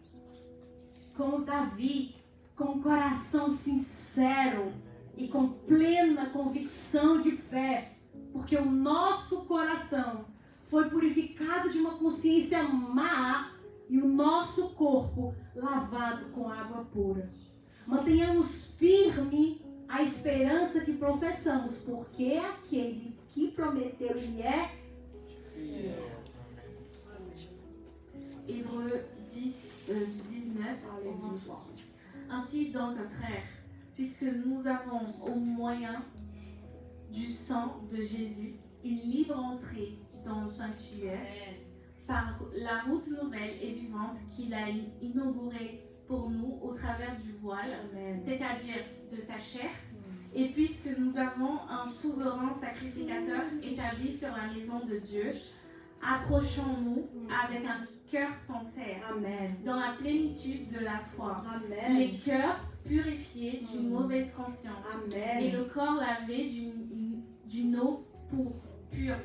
como Davi, com um coração sincero e com plena convicção de fé, porque o nosso coração foi purificado de uma consciência má e o nosso corpo lavado com água pura. Mantenhamos firme a esperança que professamos, porque aquele que prometeu ele é Hébreux 10, du 19 au 23. Ainsi donc, frères, puisque nous avons au moyen du sang de Jésus une libre entrée dans le sanctuaire par la route nouvelle et vivante qu'il a inaugurée pour nous au travers du voile, c'est-à-dire de sa chair. Et puisque nous avons un souverain sacrificateur établi sur la maison de Dieu, approchons-nous avec un cœur sincère, Amen. dans la plénitude de la foi, Amen. les cœurs purifiés d'une mauvaise conscience et Amen. le corps lavé d'une eau pure,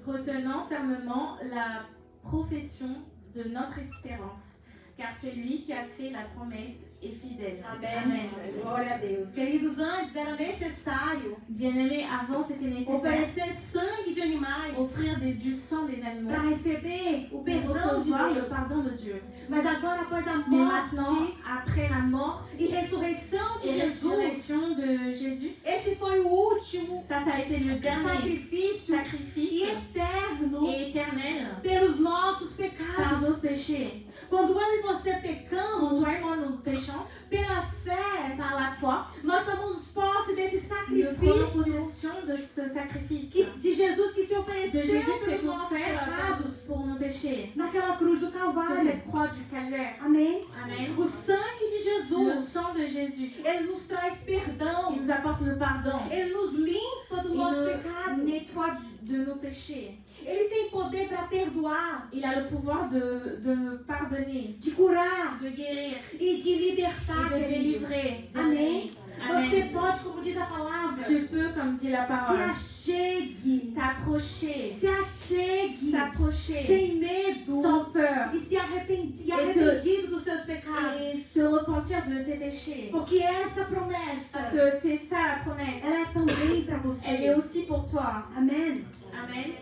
retenant fermement la profession de notre espérance, car c'est lui qui a fait la promesse et fidèle. Amém. Glória a Deus. Queridos, antes era necessário Bien-aimés, avant c'était nécessaire oferecer sangue de animais offrir du sang des animaux para receber o pour perdão de recevoir le Deus. pardon de Dieu. Mas agora, após a Mais maintenant, morte après la mort e ressurreição de et Jesus, résurrection de Jésus, esse foi o último ça a été le dernier sacrifício sacrifice eterno et éternel pelos nossos par nos pecados. péchés. Quando eu e você Quand pecamos, toi et moi nous péchons, pela fé, par la foi, nós tomamos posse desse nous prenons sacrifício possession de ce sacrifice de Jesus que se de ofereceu Jésus qui s'est pelos nossos offert pecados pour nos péchés naquela cruz do sur Calvário. cette croix du calvaire. Amém? Amen. O sangue de Le Jesus, sang de Jésus, ele nos traz perdão, il nous apporte le pardon. ele nos limpa do Il nosso nous pecado. nettoie de nos péchés. Ele tem poder para perdoar, Il a le pouvoir de pardonner, de curar de guérir e de libertar, et de queridos. délivrer. Amém? Você Amen. pode, como diz a palavra, Tu peux, comme dit la se parole, achegue, t'approcher, se achegue, s'approcher sem medo sans peur e se arrependido dos seus pecados. et te repentir de tes péchés. Porque essa promessa, Parce que c'est ça la promesse. ela é também para Elle est você. aussi pour toi. Amém? Amen.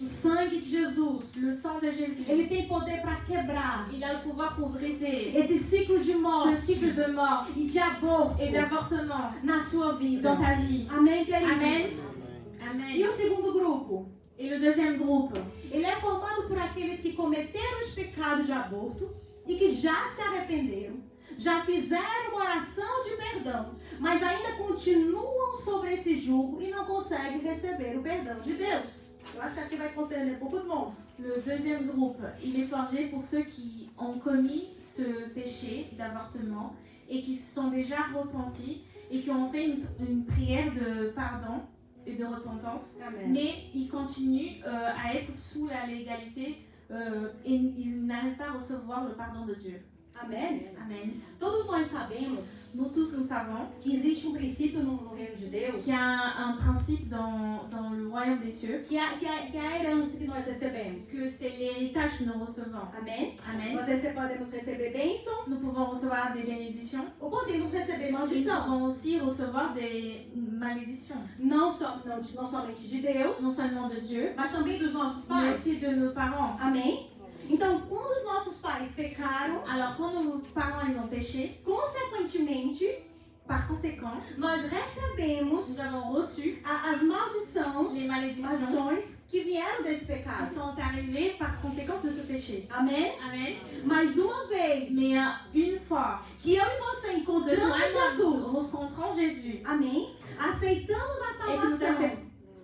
O sangue de Jesus, Le sang de Jésus, ele tem poder para quebrar il a le pouvoir pour briser esse ciclo de ce morte cycle de mort e de aborto et d'avortement na sua vida. dans ta vie. Amém, queridos? Amen. E Amen. o segundo grupo? Et le deuxième groupe, Ele é formado por aqueles que cometeram os pecados de aborto e que já se arrependeram, já fizeram uma oração de perdão, mas ainda continuam sobre esse jugo e não conseguem receber o perdão de Deus. Eu acho que aqui vai concerner beaucoup de monde. le deuxième groupe, il est forgé pour ceux qui ont commis ce péché d'avortement et qui se sont déjà repentis et qui ont fait une prière de pardon et de repentance, Amém. mais ils continuent à être sous la légalité et ils n'arrivent pas à recevoir le pardon de Dieu. Amém. Amen. Todos nós sabemos Nous tous, nous savons que existe um princípio no reino de Deus, qu'il y a un principe dans le royaume des cieux, que é a herança que nós recebemos. que c'est l'héritage que nous recevons. Amém? Amen. Nós podemos receber bênção Nous pouvons recevoir des bénédictions ou podemos receber et nous maldição. pouvons aussi recevoir des malédictions. Não somente de Deus, Non seulement de Dieu, mas também dos nossos mais pais. aussi de nos parents. Amém? Então, quando os nossos pais pecaram, Alors quand nos parents ils ont péché, consequentemente, par conséquent, nós recebemos nous avons reçu as maldições, les malédictions maldições que vieram desse qui pecado. sont arrivées par conséquence de ce péché. Amém? Amen. Mais uma vez Mais une fois que eu e você que toi encontramos et moi nous Jesus, rencontrons Jésus amém? Aceitamos a et que nous salvação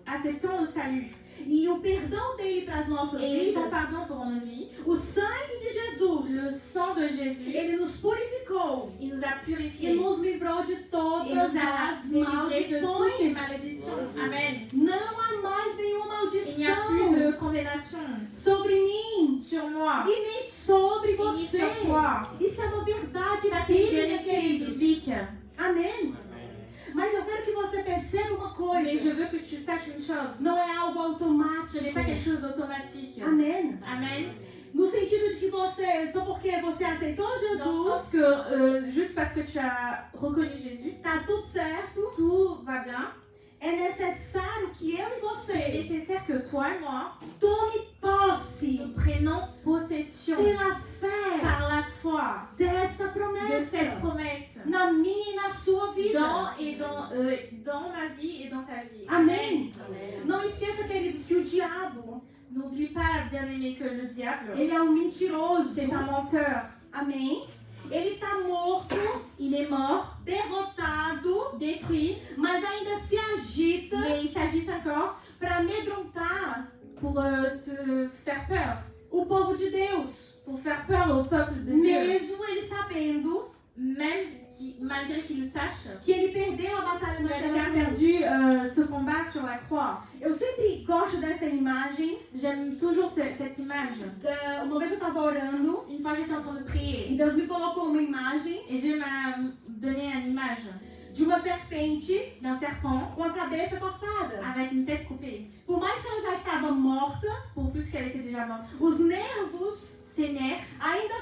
acceptons le salut e o perdão dele para as nossas et son vidas, pardon pour nos vies, o sangue de Jesus, le sang de Jésus, ele nos purificou il nous a e purifiés nos livrou de et todas nous a as délivrés de toutes les maldições. malédictions. Amen. Não há mais nenhuma Il n'y a plus maldição de condamnation sobre mim sur moi e nem sobre ni você. sur toi. Isso é uma verdade Ça, c'est une bíblica, vérité queridos. biblique. Amém? Mas eu quero que você perceba uma Mais je coisa. veux que tu saches une chose. Não é algo Ce automático. n'est pas quelque chose d'automatique. Amém? Amen. No sentido de que você, só porque você aceitou Dans le Jesus, sens que juste parce que tu as reconnu Jésus, tá tudo certo. tout va bien. É necessário que eu e C'est você nécessaire que toi et moi, tome posse nous prenions possession pela fé par la foi dessa de cette promessa promesse na minha e na sua vida. dans ma vie et dans ta vie. Amém? Não esqueça, queridos, que o diabo, N'oublie pas, bien aimé, que le diable, ele é um mentiroso. c'est un menteur. Amém? Ele está morto, Il est mort, derrotado, détruit, mas ainda se agita mais il s'agite encore para amedrontar pour te faire peur, o povo de Deus. pour faire peur au peuple de Dieu. Mesmo ele sabendo Même malgré qu'il sache que ele perdeu a batalha qu'il a déjà naquela perdu cruz. ce combat sur la croix. Eu sempre gosto dessa imagem. J'aime toujours cette image. Uma vez eu estava orando Une fois, j'étais en train de prier e Deus me colocou uma imagem et Dieu m'a donné une image de uma serpente d'un serpent com a cabeça cortada. avec une tête coupée. Por mais que ela já estava morta, Pour plus qu'elle était déjà morte. os nervos Ses nerfs ainda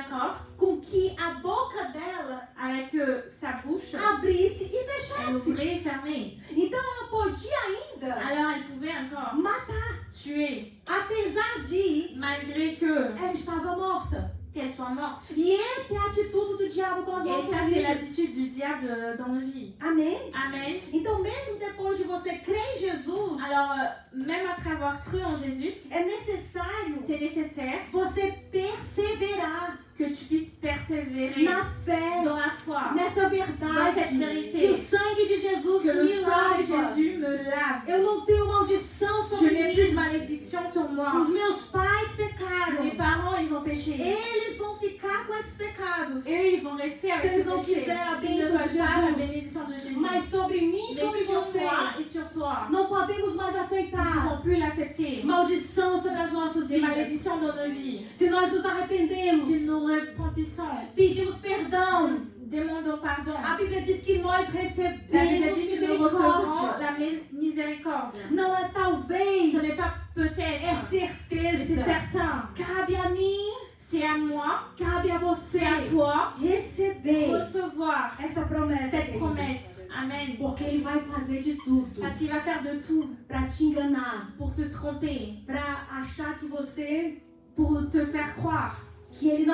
encore com que a boca dela avec sa bouche, abrisse e elle fechasse. ouvrait et fermait. Então ela podia ainda Alors elle pouvait encore matar, tuer, apesar de malgré que ela estava morta. qu'elle soit morte. E essa é a atitude do diabo com as Et nossas ça, c'est vidas. l'attitude du diable dans nos vies. Amém? Amen. Então, mesmo depois de você crer em Jesus, Alors, même après avoir cru en Jésus, é necessário c'est nécessaire você perseverar que tu puisses persévérer na fé, dans la foi, nessa dans verdade, cette vérité, que o sangue de Jesus que le me sang de lava. Jésus me lave. Eu não tenho maldição Je sobre n'ai plus de mim. malédiction sur moi. Os meus pais Mes pecaram. parents, ils ont péché. Eles vão ficar com esses pecados. Eux, ils vont rester avec Se eles ce não péché. quiserem a S'ils ne bênção de veulent pas la Jesus. bénédiction de Jésus. Mas sobre mim e sobre Mais sur você, moi et sur toi, não podemos mais nous ne aceitar pouvons plus l'accepter. maldição sobre as nossas Des vidas. malédictions dans nos vies. Se nós nos arrependemos, Si nous repentissons, pedimos perdão, demandons pardon. a Bíblia diz que nós La Bible recebemos dit que nous recevrons misericórdia. la miséricorde. Não é talvez, Ce n'est pas é peut-être, c'est certeza. certain. Cabe a mim, C'est à moi, cabe a você c'est à toi receber recevoir essa promessa. cette querido. promesse. Amen. Porque ele vai fazer de tudo Parce qu'il va faire de tout para te enganar, pour te tromper, para achar que você pour te faire croire que ele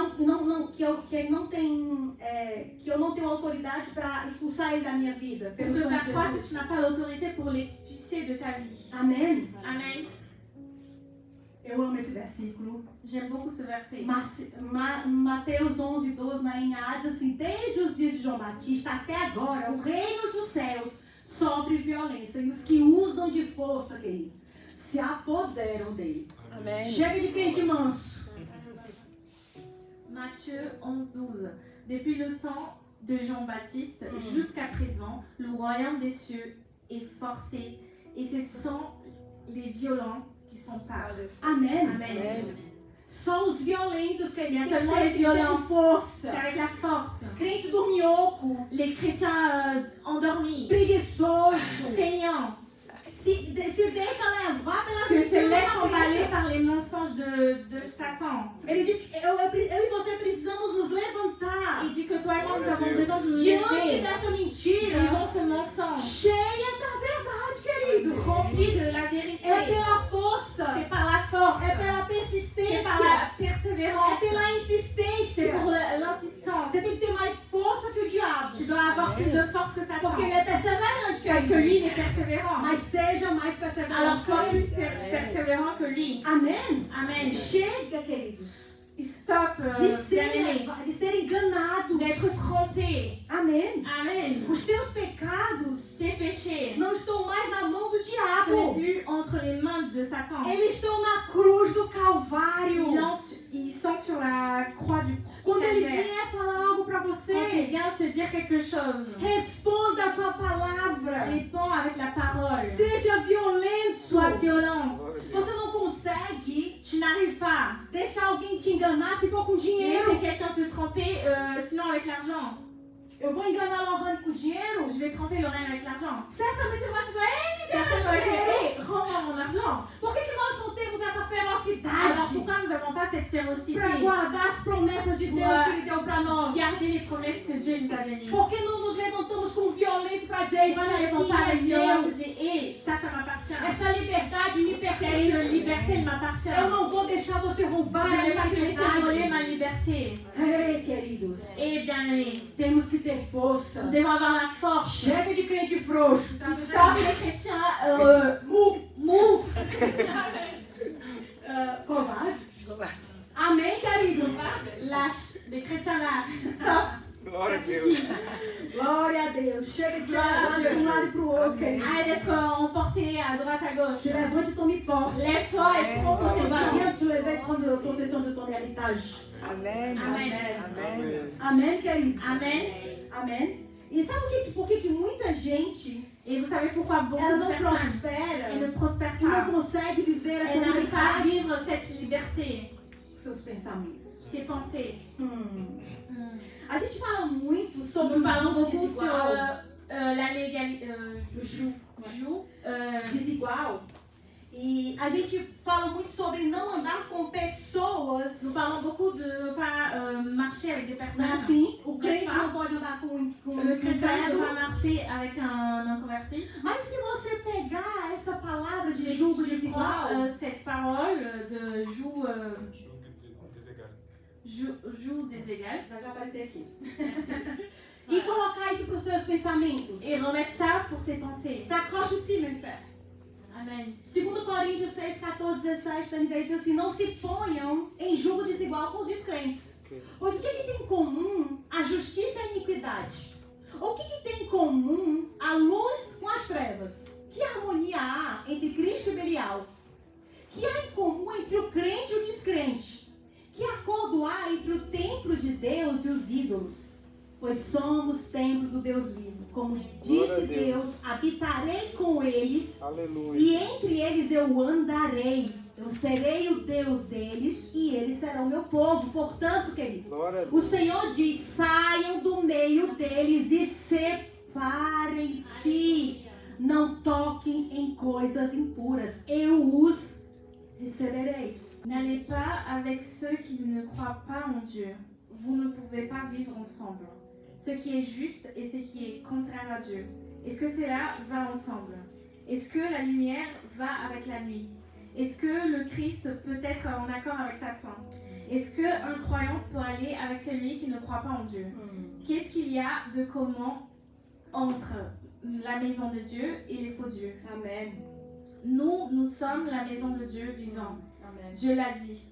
que ele não tem que eu não tenho autoridade para expulsar ele da minha vida pour pelo te sangue faire de croire que Jesus. tu n'as pas l'autorité pour l'expulser de ta vie. Amém. Amen. Eu amo esse versículo. J'aime beaucoup ce verset. Mateus 11:12 na NA diz assim: desde os dias de João Batista até agora, o reino dos céus sofre violência e os que usam de força, queridos, se apoderam dele. Amém. Chega de crente manso. Matthieu 11:12. Depuis le temps de Jean-Baptiste jusqu'à présent, le royaume des cieux est forcé et ce sont les violents qui sont par. Amém. Amen. Só os violentos, Il y a queridos, seulement que les violents. com força. C'est avec la force. Crente dorminhoco, Les chrétiens endormis, preguiçoso, feignants, se deixa levar pelas que se mentiras laissent da emballer vida. par les mensonges de Satan. Ele diz que eu e você precisamos nos levantar Il dit que toi et moi, nous avons besoin de nous diante lever. dessa mentira, Vivons ce mensonge, cheia da verdade, querido. rempli de la vérité. É pela força, C'est par la force, é pela c'est persistência, par la é persévérance, pela c'est insistência. pour l'insistance. Você tem que ter mais força que o diabo, Tu dois avoir plus de force que Satan. porque ele é perseverante, Parce que querido. lui, il est persévérant. Mas seja mais Alors perseverante. sois plus persévérant que lui. Amém? Amen. Chega, queridos, Stop, de bien-aimé, ser enganado. d'être trompé. Amém? Amen. Os teus pecados Tes péchés não estão mais na mão do ce n'est diabo. plus entre les mains de Satan. Eles estão na cruz do Calvário. Ils sont sur la croix du Quando ele calvaire. vier falar algo para Quand il você, vient te dire quelque chose, responda com a palavra. réponds avec la parole. Seja violento. Sois violent. Você não consegue Tu n'arrives pas. deixar alguém te enganar se for com dinheiro. Laisser quelqu'un te tromper, sinon avec l'argent. Eu vou enganar a Lohane com dinheiro? Je vais tromper Lorraine avec l'argent. Certamente você vai falar, ei, me dê Certains meu vont dire, dinheiro. hey, rends-moi mon argent. Por que nós não temos essa Alors ferocidade pourquoi nous n'avons pas cette férocité para guardar as promessas de Deus que Ele deu para nós? garder les promesses que Dieu nous a données? Por que não nos levantamos com violência para dizer isso Pourquoi nous ne répondons pas aqui avec é violence meu? et dire, hey, ça m'appartient. Essa liberdade me Cette pertence. liberté elle m'appartient. Eu não vou deixar você roubar Je a ne vais minha pas te laisser voler liberdade. ma liberté. Ei, queridos, Eh bien aimés, temos que ter força. nous devons avoir la force. Chega de crente frouxo. Tá Stop vendo? les chrétiens Mou. mous. Covarde. Covarde. Amém, queridos? Lâches. Les chrétiens lâches. Stop. Glória a Ça Deus. suffit. Glória a Deus. Chega de ser Glória a levado Deus. para um lado e para o outro, queridos. Arrête d'être emporté à droite à gauche. Se levante e tome posse. Lève-toi et prends possession. Varia de se levar e prendre possessão de sua realidade. Amém. Amém. Amém. Amém, queridos? Amen. Amém. E sabe por que muita gente Et vous savez pourquoi beaucoup ela de não personnes prospera elles ne prospèrent e não pas. consegue viver essa Elles n'arrivent pas à liberdade vivre cette liberté, com seus pensamentos? ses pensées. A gente fala muito sobre Nous o parlons jogo beaucoup sur desigual, la légalité. o jogo Joue. desigual. E a gente falam muito sobre não andar com pessoas. Nous parlons beaucoup de ne pas marcher avec des Não é personnes. assim? O crente não pode andar com Le chrétien ne peut incrédulo. pas marcher avec un inconverti. Mas se você pegar essa palavra de julgo Si tu prends desigual, cette parole de joue des égales vai já aparecer aqui, e colocar isso para os seus pensamentos. et remettre ça pour tes pensées. S'accroche-se, meu pé. Amen. 2 Coríntios 6, 14, 17, também diz assim: não se ponham em julgo desigual com os descrentes. Pois o que tem em comum a justiça e a iniquidade? Ou o que tem em comum a luz com as trevas? Que harmonia há entre Cristo e Belial? Que há em comum entre o crente e o descrente? Que acordo há entre o templo de Deus e os ídolos? Pois somos templo do Deus vivo. Como disse Deus, habitarei com eles. Aleluia. E entre eles eu andarei. Eu serei o Deus deles e eles serão meu povo. Portanto, querido, Glória a o Deus. Senhor diz: saiam do meio deles e separem-se. Não toquem em coisas impuras. Eu os receberei. N'allez pas avec ceux qui ne croient pas en Dieu. Vous ne pouvez pas vivre ensemble. Ce qui est juste et ce qui est contraire à Dieu. Est-ce que cela va ensemble? Est-ce que la lumière va avec la nuit? Est-ce que le Christ peut être en accord avec Satan? Est-ce qu'un croyant peut aller avec celui qui ne croit pas en Dieu? Qu'est-ce qu'il y a de commun entre la maison de Dieu et les faux dieux? Amen. Nous sommes la maison de Dieu vivant. Amen. Dieu l'a dit.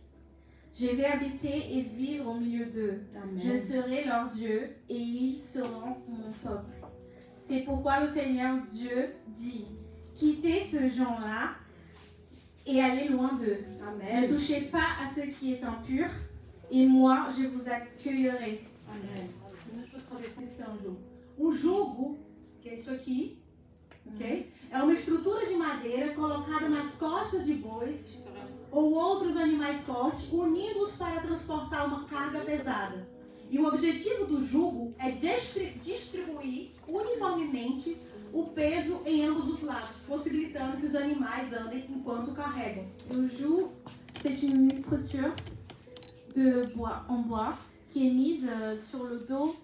Je vais habiter et vivre au milieu d'eux. Je Amen. serai leur Dieu et ils seront mon peuple. C'est pourquoi le Seigneur Dieu dit: quittez ce genre-là et allez loin d'eux. Ne Amen. touchez pas à ce qui est impur et moi je vous accueillerai. Amém. Deixa eu fazer esse anjo. Um jugo, que é isso aqui, ok? É uma estrutura de madeira colocada nas costas de bois ou outros animais fortes, unindo-os para transportar uma carga pesada. E o objetivo do jugo é distribuir uniformemente o peso em ambos os lados, possibilitando que os animais andem enquanto carregam. Le joug, c'est une structure de bois, en bois qui est mise sur le dos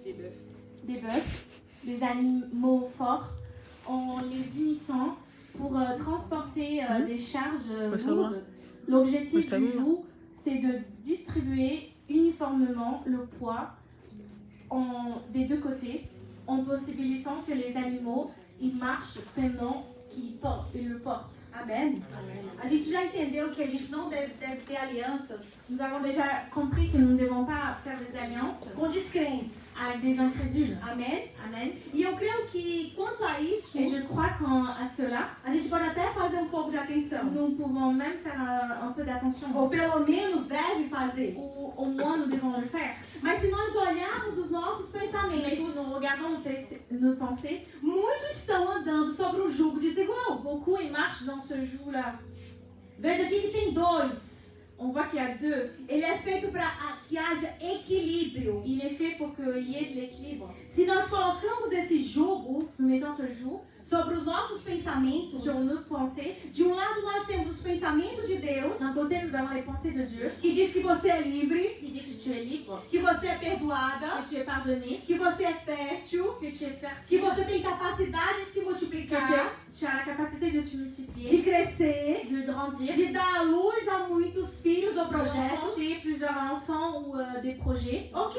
des bœufs, des animaux forts, en les unissant pour transporter des charges lourdes. L'objectif du joug, c'est de distribuer uniformément le poids des deux côtés, en possibilitant que les animaux ils marchent pendant qu'ils le portent. Amém? A gente já entendeu que a gente não deve ter alianças Nous avons déjà compris que nous ne devons pas faire des alliances com descrentes. avec des incrédules. Amém? Amen. E eu creio que, quanto a isso, Et je crois qu'à cela, a gente pode até fazer pouco de atenção. nous pouvons même faire un peu d'attention. Ou pelo menos deve fazer. Ou au moins nous devons le faire. Mas se nós olharmos os nossos Mais si pensamentos, nous regardons nos pensées, muitos estão andando sobre um jugo desigual. beaucoup ils marchent dans ce joug-là. Veja aqui que tem dois. On voit qu'il y a deux. Ele é feito para que haja equilíbrio. Il est fait pour qu'il y ait de l'équilibre. Se nós colocamos esse jugo Soumettons ce joug sobre os nossos pensamentos, sur nos pensées. de um lado nós temos os pensamentos de Deus, D'un côté, nous avons les pensées de Dieu, que diz que você é livre, qui dit que tu es libre, que você é perdoada, que tu es pardonné, que você é fértil, que tu es que fertile, você tem capacidade de se que multiplicar, tu as la capacité de se de multiplier, crescer, de grandir, de dar à luz a muitos filhos ou projetos. d'enfanter plusieurs enfants ou des projets. Ok.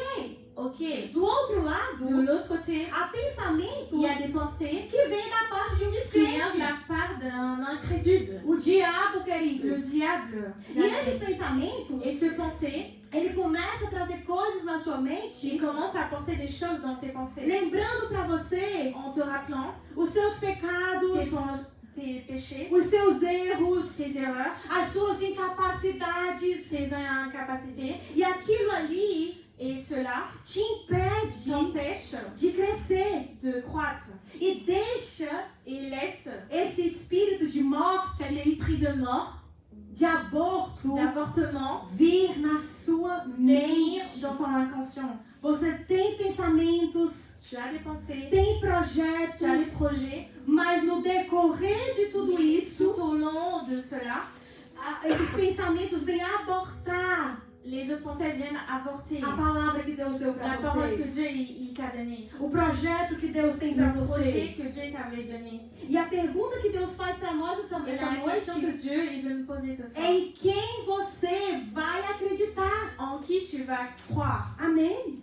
Ok. Do outro De lado, l'autre côté, há pensamentos il y a des pensées que vêm da parte de um qui viennent de descrente. la part d'un incrédule. O diabo, Le queridos. diable. E esses pensamentos, Et ce pensée, ele começa a trazer coisas na sua il mente, commence à apporter des choses dans tes pensées. lembrando para você En te rappelant os seus pecados, tes péchés, os seus erros, tes erreurs, as suas incapacidades. tes incapacités. E aquilo ali Et cela te impede t'empêche de crescer. de croître. E deixa Et laisse esse espírito de morte, cet esprit de mort, de aborto, d'avortement, vir na sua venir mente. dans ton inconscient. Você tem pensamentos, Tu as des pensées, tem tu as des projetos, projets, mas no decorrer de tudo isso, tout au nom de cela, esses pensamentos vêm abortar les autres pensées viennent avorter a palavra que Deus deu la para parole que você, Dieu il t'a donnée, o projeto que Deus tem para le projet você. que Dieu t'avait donné. E a pergunta que Deus faz para nós essa Et la question que noite Dieu il veut me poser ce soir, é em quem você vai acreditar. en qui tu vas croire. Amém?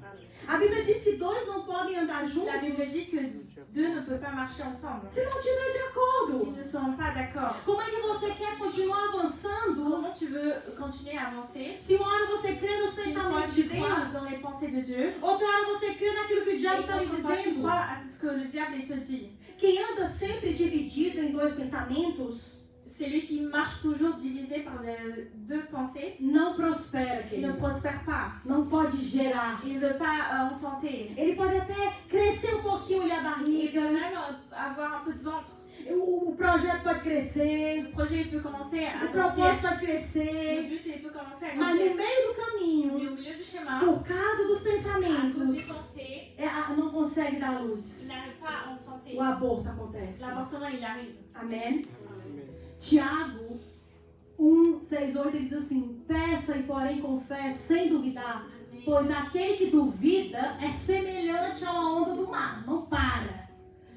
A Bíblia diz que dois não podem andar La Bible juntos dit que deux ne peuvent pas marcher ensemble se não estiver de acordo. s'ils ne sont pas d'accord. Como é que você quer continuar avançando Comment tu veux continuer à avancer se uma hora você crê nos si une fois pensamentos tu de crois Deus, dans les pensées de Dieu, outra hora você crê naquilo que o et diabo está lhe une fois tu dizendo? crois à ce que le diable il te dit. Quem anda sempre dividido em dois pensamentos Celui qui marche toujours divisé par deux pensées, não prospera, il ne querido. prospère pas. Não pode gerar. Il ne veut pas enfanter. Ele pode até crescer um pouquinho ali a Il barriga, veut même avoir un peu de ventre. o projeto pode crescer, Le projet il peut commencer à o grandir. propósito pode Le crescer, but il peut commencer à mas no grandir. meio do Mais caminho, au milieu du chemin, por causa dos à cause des pensamentos, pensées, não consegue dar il luz. n'arrive pas à enfanter. O aborto acontece. L'avortement il arrive. Amém? Tiago 1:6-8 ele diz assim: peça e porém com fé, sem duvidar, pois aquele que duvida é semelhante a uma onda do mar, não para,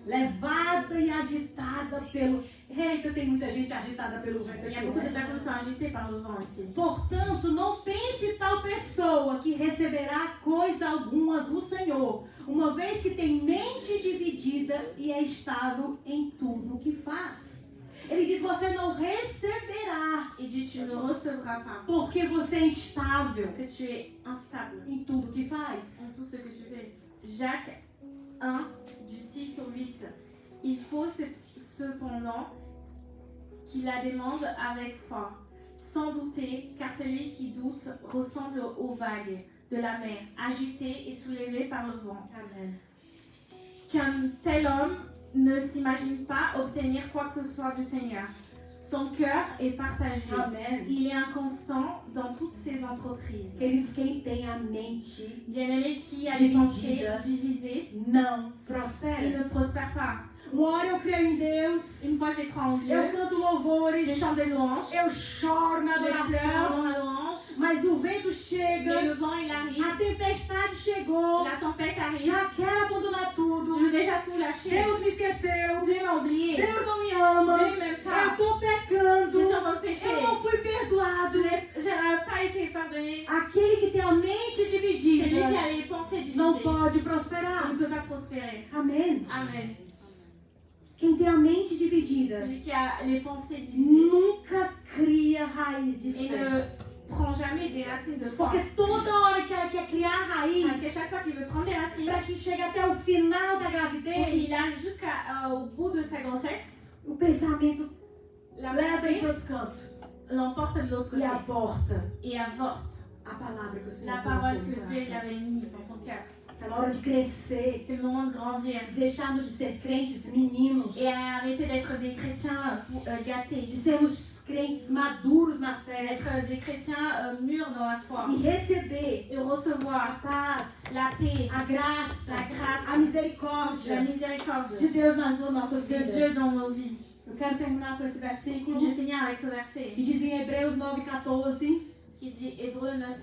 levada e agitada pelo... Eita, tem muita gente agitada pelo vento Il y a aqui, beaucoup de né? personnes qui sont agitées par le vent ici. Portanto, não pense tal pessoa que receberá coisa alguma do Senhor, uma vez que tem mente dividida e é estável em tudo o que faz. Ele diz: você não receberá, Il dit tu ne recevras pas porque você é instável parce que tu es instable em tudo que en faz. tout ce que tu fais. Jacques 1 du 6-8. Il faut cependant qu'il la demande avec foi, sans douter, car celui qui doute ressemble aux vagues de la mer, agité et soulevé par le vent. Amém. Qu'un tel homme ne s'imagine pas obtenir quoi que ce soit du Seigneur. Son cœur est partagé. Amém. Il est inconstant dans toutes ses entreprises. Queridos, quem tem a mente Bien-aimé, qui a des pensées Dividida. divisées, não il prospera. ne prospère pas. Uma hora eu creio em Deus, Une fois, j'ai cru en Dieu, eu canto j'ai louvores, chanté de louanges, eu choro na je pleure adoração, dans la louange, mas o vento mais chega, le vent il arrive, a tempestade chegou, la tempête arrive, já quero abandonar je tudo, veux déjà tout lâcher. Deus me esqueceu, Dieu m'a oublié, Dieu Deus não me ama, ne m'aime eu pas, tô pecando, je suis en train de pécher, eu não fui perdoado. je n'ai pas été pardonné. Aquele que tem a mente C'est lui qui dividida a les pensées não divisées. pode Il prosperar. ne peut pas prospérer. Amém. Amen. Quem tem a mente dividida Celui qui a les pensées divisées nunca cria raiz de et fé. ne prend jamais des racines de foi. Porque toda hora que ela quer criar Parce que raiz, chaque fois qu'il veut prendre des racines, para que chegue até o final da pour gravidez, qu'il arrive jusqu'au bout de sa grossesse, o pensamento la leva ele pensée para outro canto l'emporte de l'autre e côté aborta et avorte a palavra que o Senhor la colocou parole no que Dieu coração. avait mise dans son cœur. Está na hora de crescer, C'est le moment de grandir deixarmos de ser crentes meninos, et arrêter d'être des chrétiens gâtés, de sermos crentes maduros na fé d'être des chrétiens mûrs dans la foi e receber et a recevoir paz, la paix, a graça, la grâce, a la misericórdia miséricorde de Deus nas nossas de vidas. Dieu dans nos vies. Eu quero terminar com esse versículo Je vais finir avec ce verset que diz em Hebreus 9:14: qui dit Hébreux 9.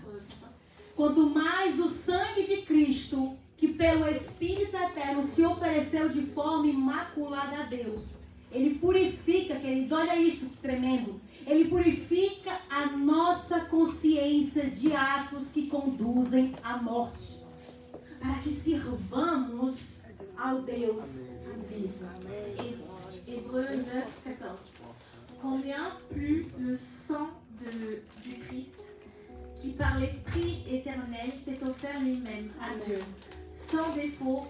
quanto mais o sangue de Cristo, que pelo Espírito Eterno se ofereceu de forma imaculada a Deus, ele purifica, queridos, olha isso que tremendo, ele purifica a nossa consciência de atos que conduzem à morte, para que sirvamos ao Deus vivo. Hébreux 9, 14. Combien plus le sang du Christ, qui par l'Esprit éternel s'est offert lui-même à Dieu, sans défaut,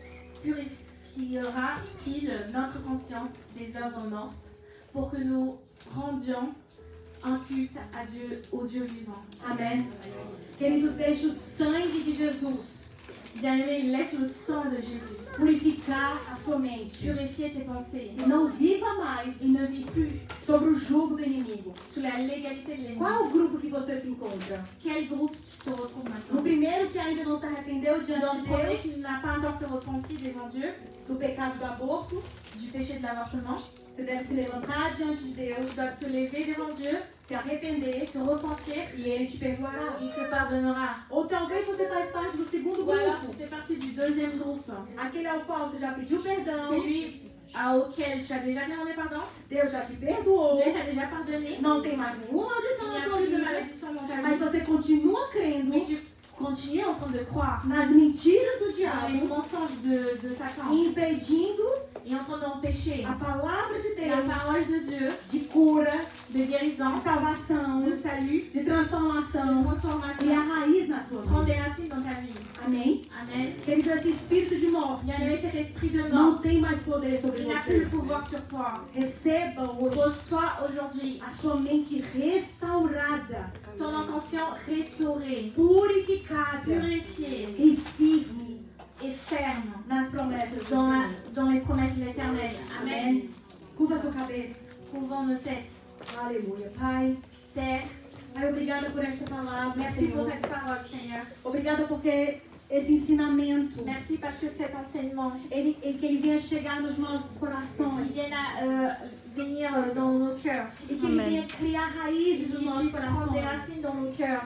purifiera-t-il notre conscience des œuvres mortes, pour que nous rendions un culte à Dieu, au Dieu vivant. Amém? Queridos, deixe o sangue de Jesus Bien-aimé, laisse le sang de Jésus purificar a sua mente. purifier tes pensées. E não viva mais Il ne vit plus sobre o jugo do inimigo. sous la légalité de l'ennemi. Qual é o grupo que você se encontra? Quel groupe tu te retrouves No maintenant? primeiro que ainda não se arrependeu Dans diante le de premier Deus qui n'a pas encore se repenti devant Dieu do pecado do aborto, du péché de l'avortement, Você deve se levantar diante de Deus, Tu dois te lever devant Dieu, se arrepender te repentir, e Ele te perdoará. il te pardonnera. Ou talvez você faz parte do segundo Ou alors tu grupo, fais partie du deuxième groupe. aquele ao qual você já pediu perdão, Celui auquel tu as déjà demandé pardon, Deus já te perdoou, Dieu t'a déjà pardonné, não tem mais nenhuma il maldição n'y na a tua plus de vida, malédiction dans ta mas vie. você continua crendo Mais tu continues en train de croire nas mentiras do dans les diabo, mensonges de Satan impedindo et en train d'empêcher a palavra de la Deus parole de Dieu de cura, de guérison, de salvação, de salut, de de transformação e a transformation raiz na sua prendre vida. des racines dans ta vie. Amém? Amen. Querido, esse espírito de morte Bien-aimé, cet esprit de não mort, tem mais poder sobre il n'a plus le você. pouvoir sur toi. Receba hoje Reçois aujourd'hui a sua mente restaurada, ton inconscient restauré, purificada purifié e firme et ferme nas promessas do dans, Senhor. dans les promesses de l'Éternel. Amen. Curva sua cabeça. Couvrons nos têtes. Aleluia. Pai, Père, Pai, obrigada por esta palavra, merci pour Senhor. cette parole, Seigneur. Obrigada porque esse ensinamento, Merci parce que cet enseignement que ele venha chegar nos nossos qui corações vienne à venir dans nos cœurs, e que ele venha criar raízes nos qui nossos puisse prendre des corações. racines dans nos cœurs.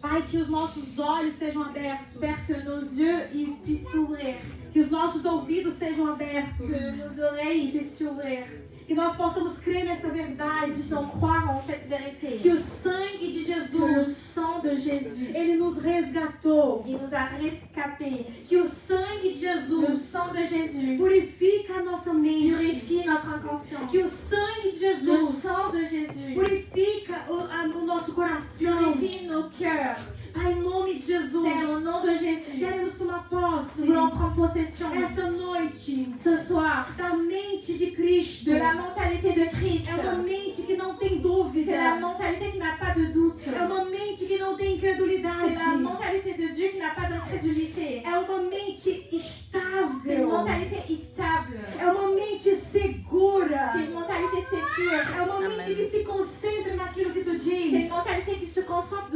Pai, que os nossos olhos sejam abertos, Père, que nos yeux ils puissent s'ouvrir, que os nossos ouvidos sejam que abertos, nos oreilles ils puissent s'ouvrir, que nós possamos crer nesta verdade, puissions croire en cette vérité. que o sangue de Que le Jesus, sang de Jésus, ele nos resgatou, il nous a rescapés. que o sangue de Le Jesus sang de Jésus purifica a nossa mente, purifie notre inconscient. que o sangue de Le Jesus sang de Jésus purifica o nosso coração. purifie nos cœurs. Pai, em nome de Jesus, Père, au nom de Jésus, queremos tomar nous posse voulons prendre possession essa noite ce soir da mente de Cristo. de la mentalité de Christ. É uma mente que não tem C'est la dúvida. mentalité qui n'a pas de doute. É uma mente que não tem C'est incredulidade. la mentalité de Dieu qui n'a pas d'incrédulité. É uma mente C'est une estável. mentalité stable. É uma mente segura. C'est une mentalité sécure. É uma mente que se concentra naquilo que tu C'est une diz. mentalité qui se concentre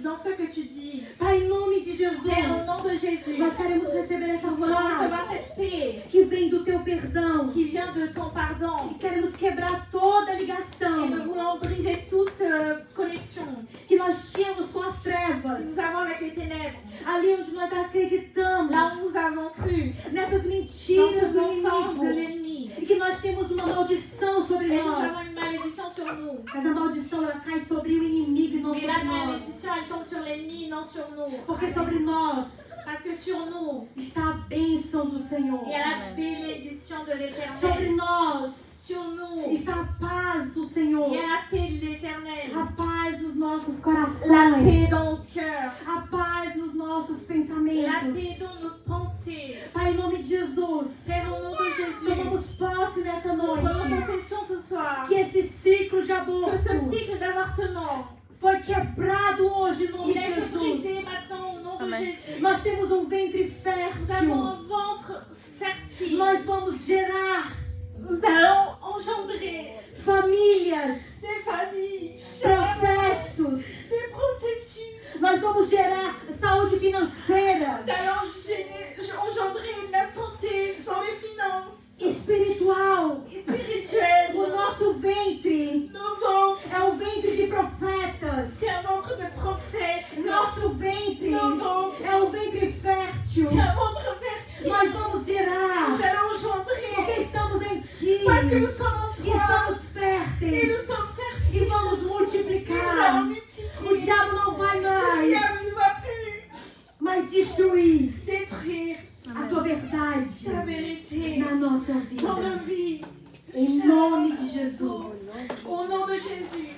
dans ce que tu dis. Pai, em nome de Jesus, Père, au nom de Jésus, nós queremos receber essa nous voulons recevoir paz cette paix que vem do teu perdão. qui vient de ton pardon. E queremos quebrar toda Et ligação nous voulons briser toute connexion que nós tínhamos com as que trevas. nous avons avec les ténèbres. Ali onde nós acreditamos Là où nous avons cru, nessas dans mentiras ce do mensonge de inimigo. l'ennemi. E que nós temos uma maldição sobre Et nous avons nós. une malédiction sur nous. Mas a maldição ela cai sobre o inimigo e não Mais sobre la nós. malédiction, elle tombe sur l'ennemi, non sur nous. Porque sobre nós Parce que sur nous, está a bênção do Senhor. il y a la bénédiction de Sobre l'Éternel. nós Sur nous, está a paz do il Senhor. y a la paix de l'Éternel. A paz nos nossos La paix corações. dans nos cœurs. A paz nos nossos La paix pensamentos. dans nos pensées. Pai, em nome de Jesus, Père, au nom de Jésus, tomamos posse nessa nous prenons noite. possession ce soir Que esse ciclo de que aborto ce cycle d'avortement, foi quebrado hoje em nome il de a été brisé Jesus. maintenant au nom de Amen. Jésus. Nós temos um ventre Nous avons fértil. un ventre fertile. Nós vamos gerar Nous allons engendrer famílias, des familles, processos. des processus. Nós vamos gerar saúde financeira, Nous allons engendrer la santé dans les finances espiritual. et spirituelles. O nosso ventre Nos ventres, é um ventre de profetas. c'est un ventre de prophètes. Nosso ventre Nos ventres, é um ventre fértil. c'est un ventre fertile. Nós vamos Nous gerar allons engendrer porque estamos em Ti. parce que nous sommes en toi Estamos et férteis nous sommes e fertiles. vamos Nous allons multiplicar. multiplier. O diabo não vai Le diable mais, ne va plus mas destruir détruire a tua verdade ta vérité na nossa dans vida. nos vies. Em nome de Jesus. Au nom de Jésus,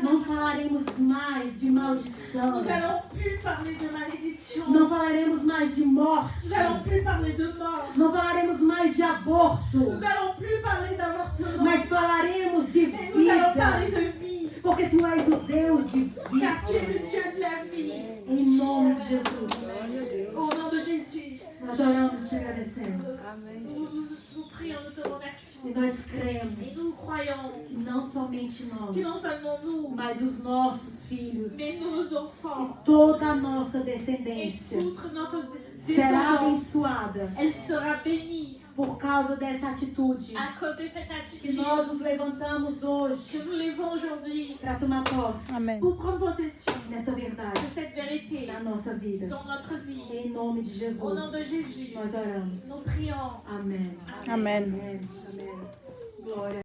Não falaremos mais de maldição. nous n'allons plus parler de malédiction. Não falaremos mais de morte. Nous n'allons plus parler de mort. Não falaremos mais de aborto. Nous n'allons plus parler d'avortement. Mas falaremos de Mais nous allons parler vida. de vie. Porque tu és o Deus de Car tu es le vida. Dieu de la vie. Em nome de Jesus. Au nom de Jésus, Nós oramos e te agradecemos. nous prions, nous te remercions. E nós Et cremos nous croyons que não somente que non nós, seulement nous, mas os nossos filhos mais nos e enfants toda a nossa et descendência toute notre será descendance, abençoada elle sera bénie por causa dessa atitude à cause de cette que attitude nós nos levantamos que hoje nous levons aujourd'hui para tomar posse Amen. pour prendre possession dessa verdade de cette vérité na nossa vida. dans notre vie. Em nome de Au nom de Jesus, Jésus, nós oramos. nous prions. Amém. Amen. Amém. Amém. Glória.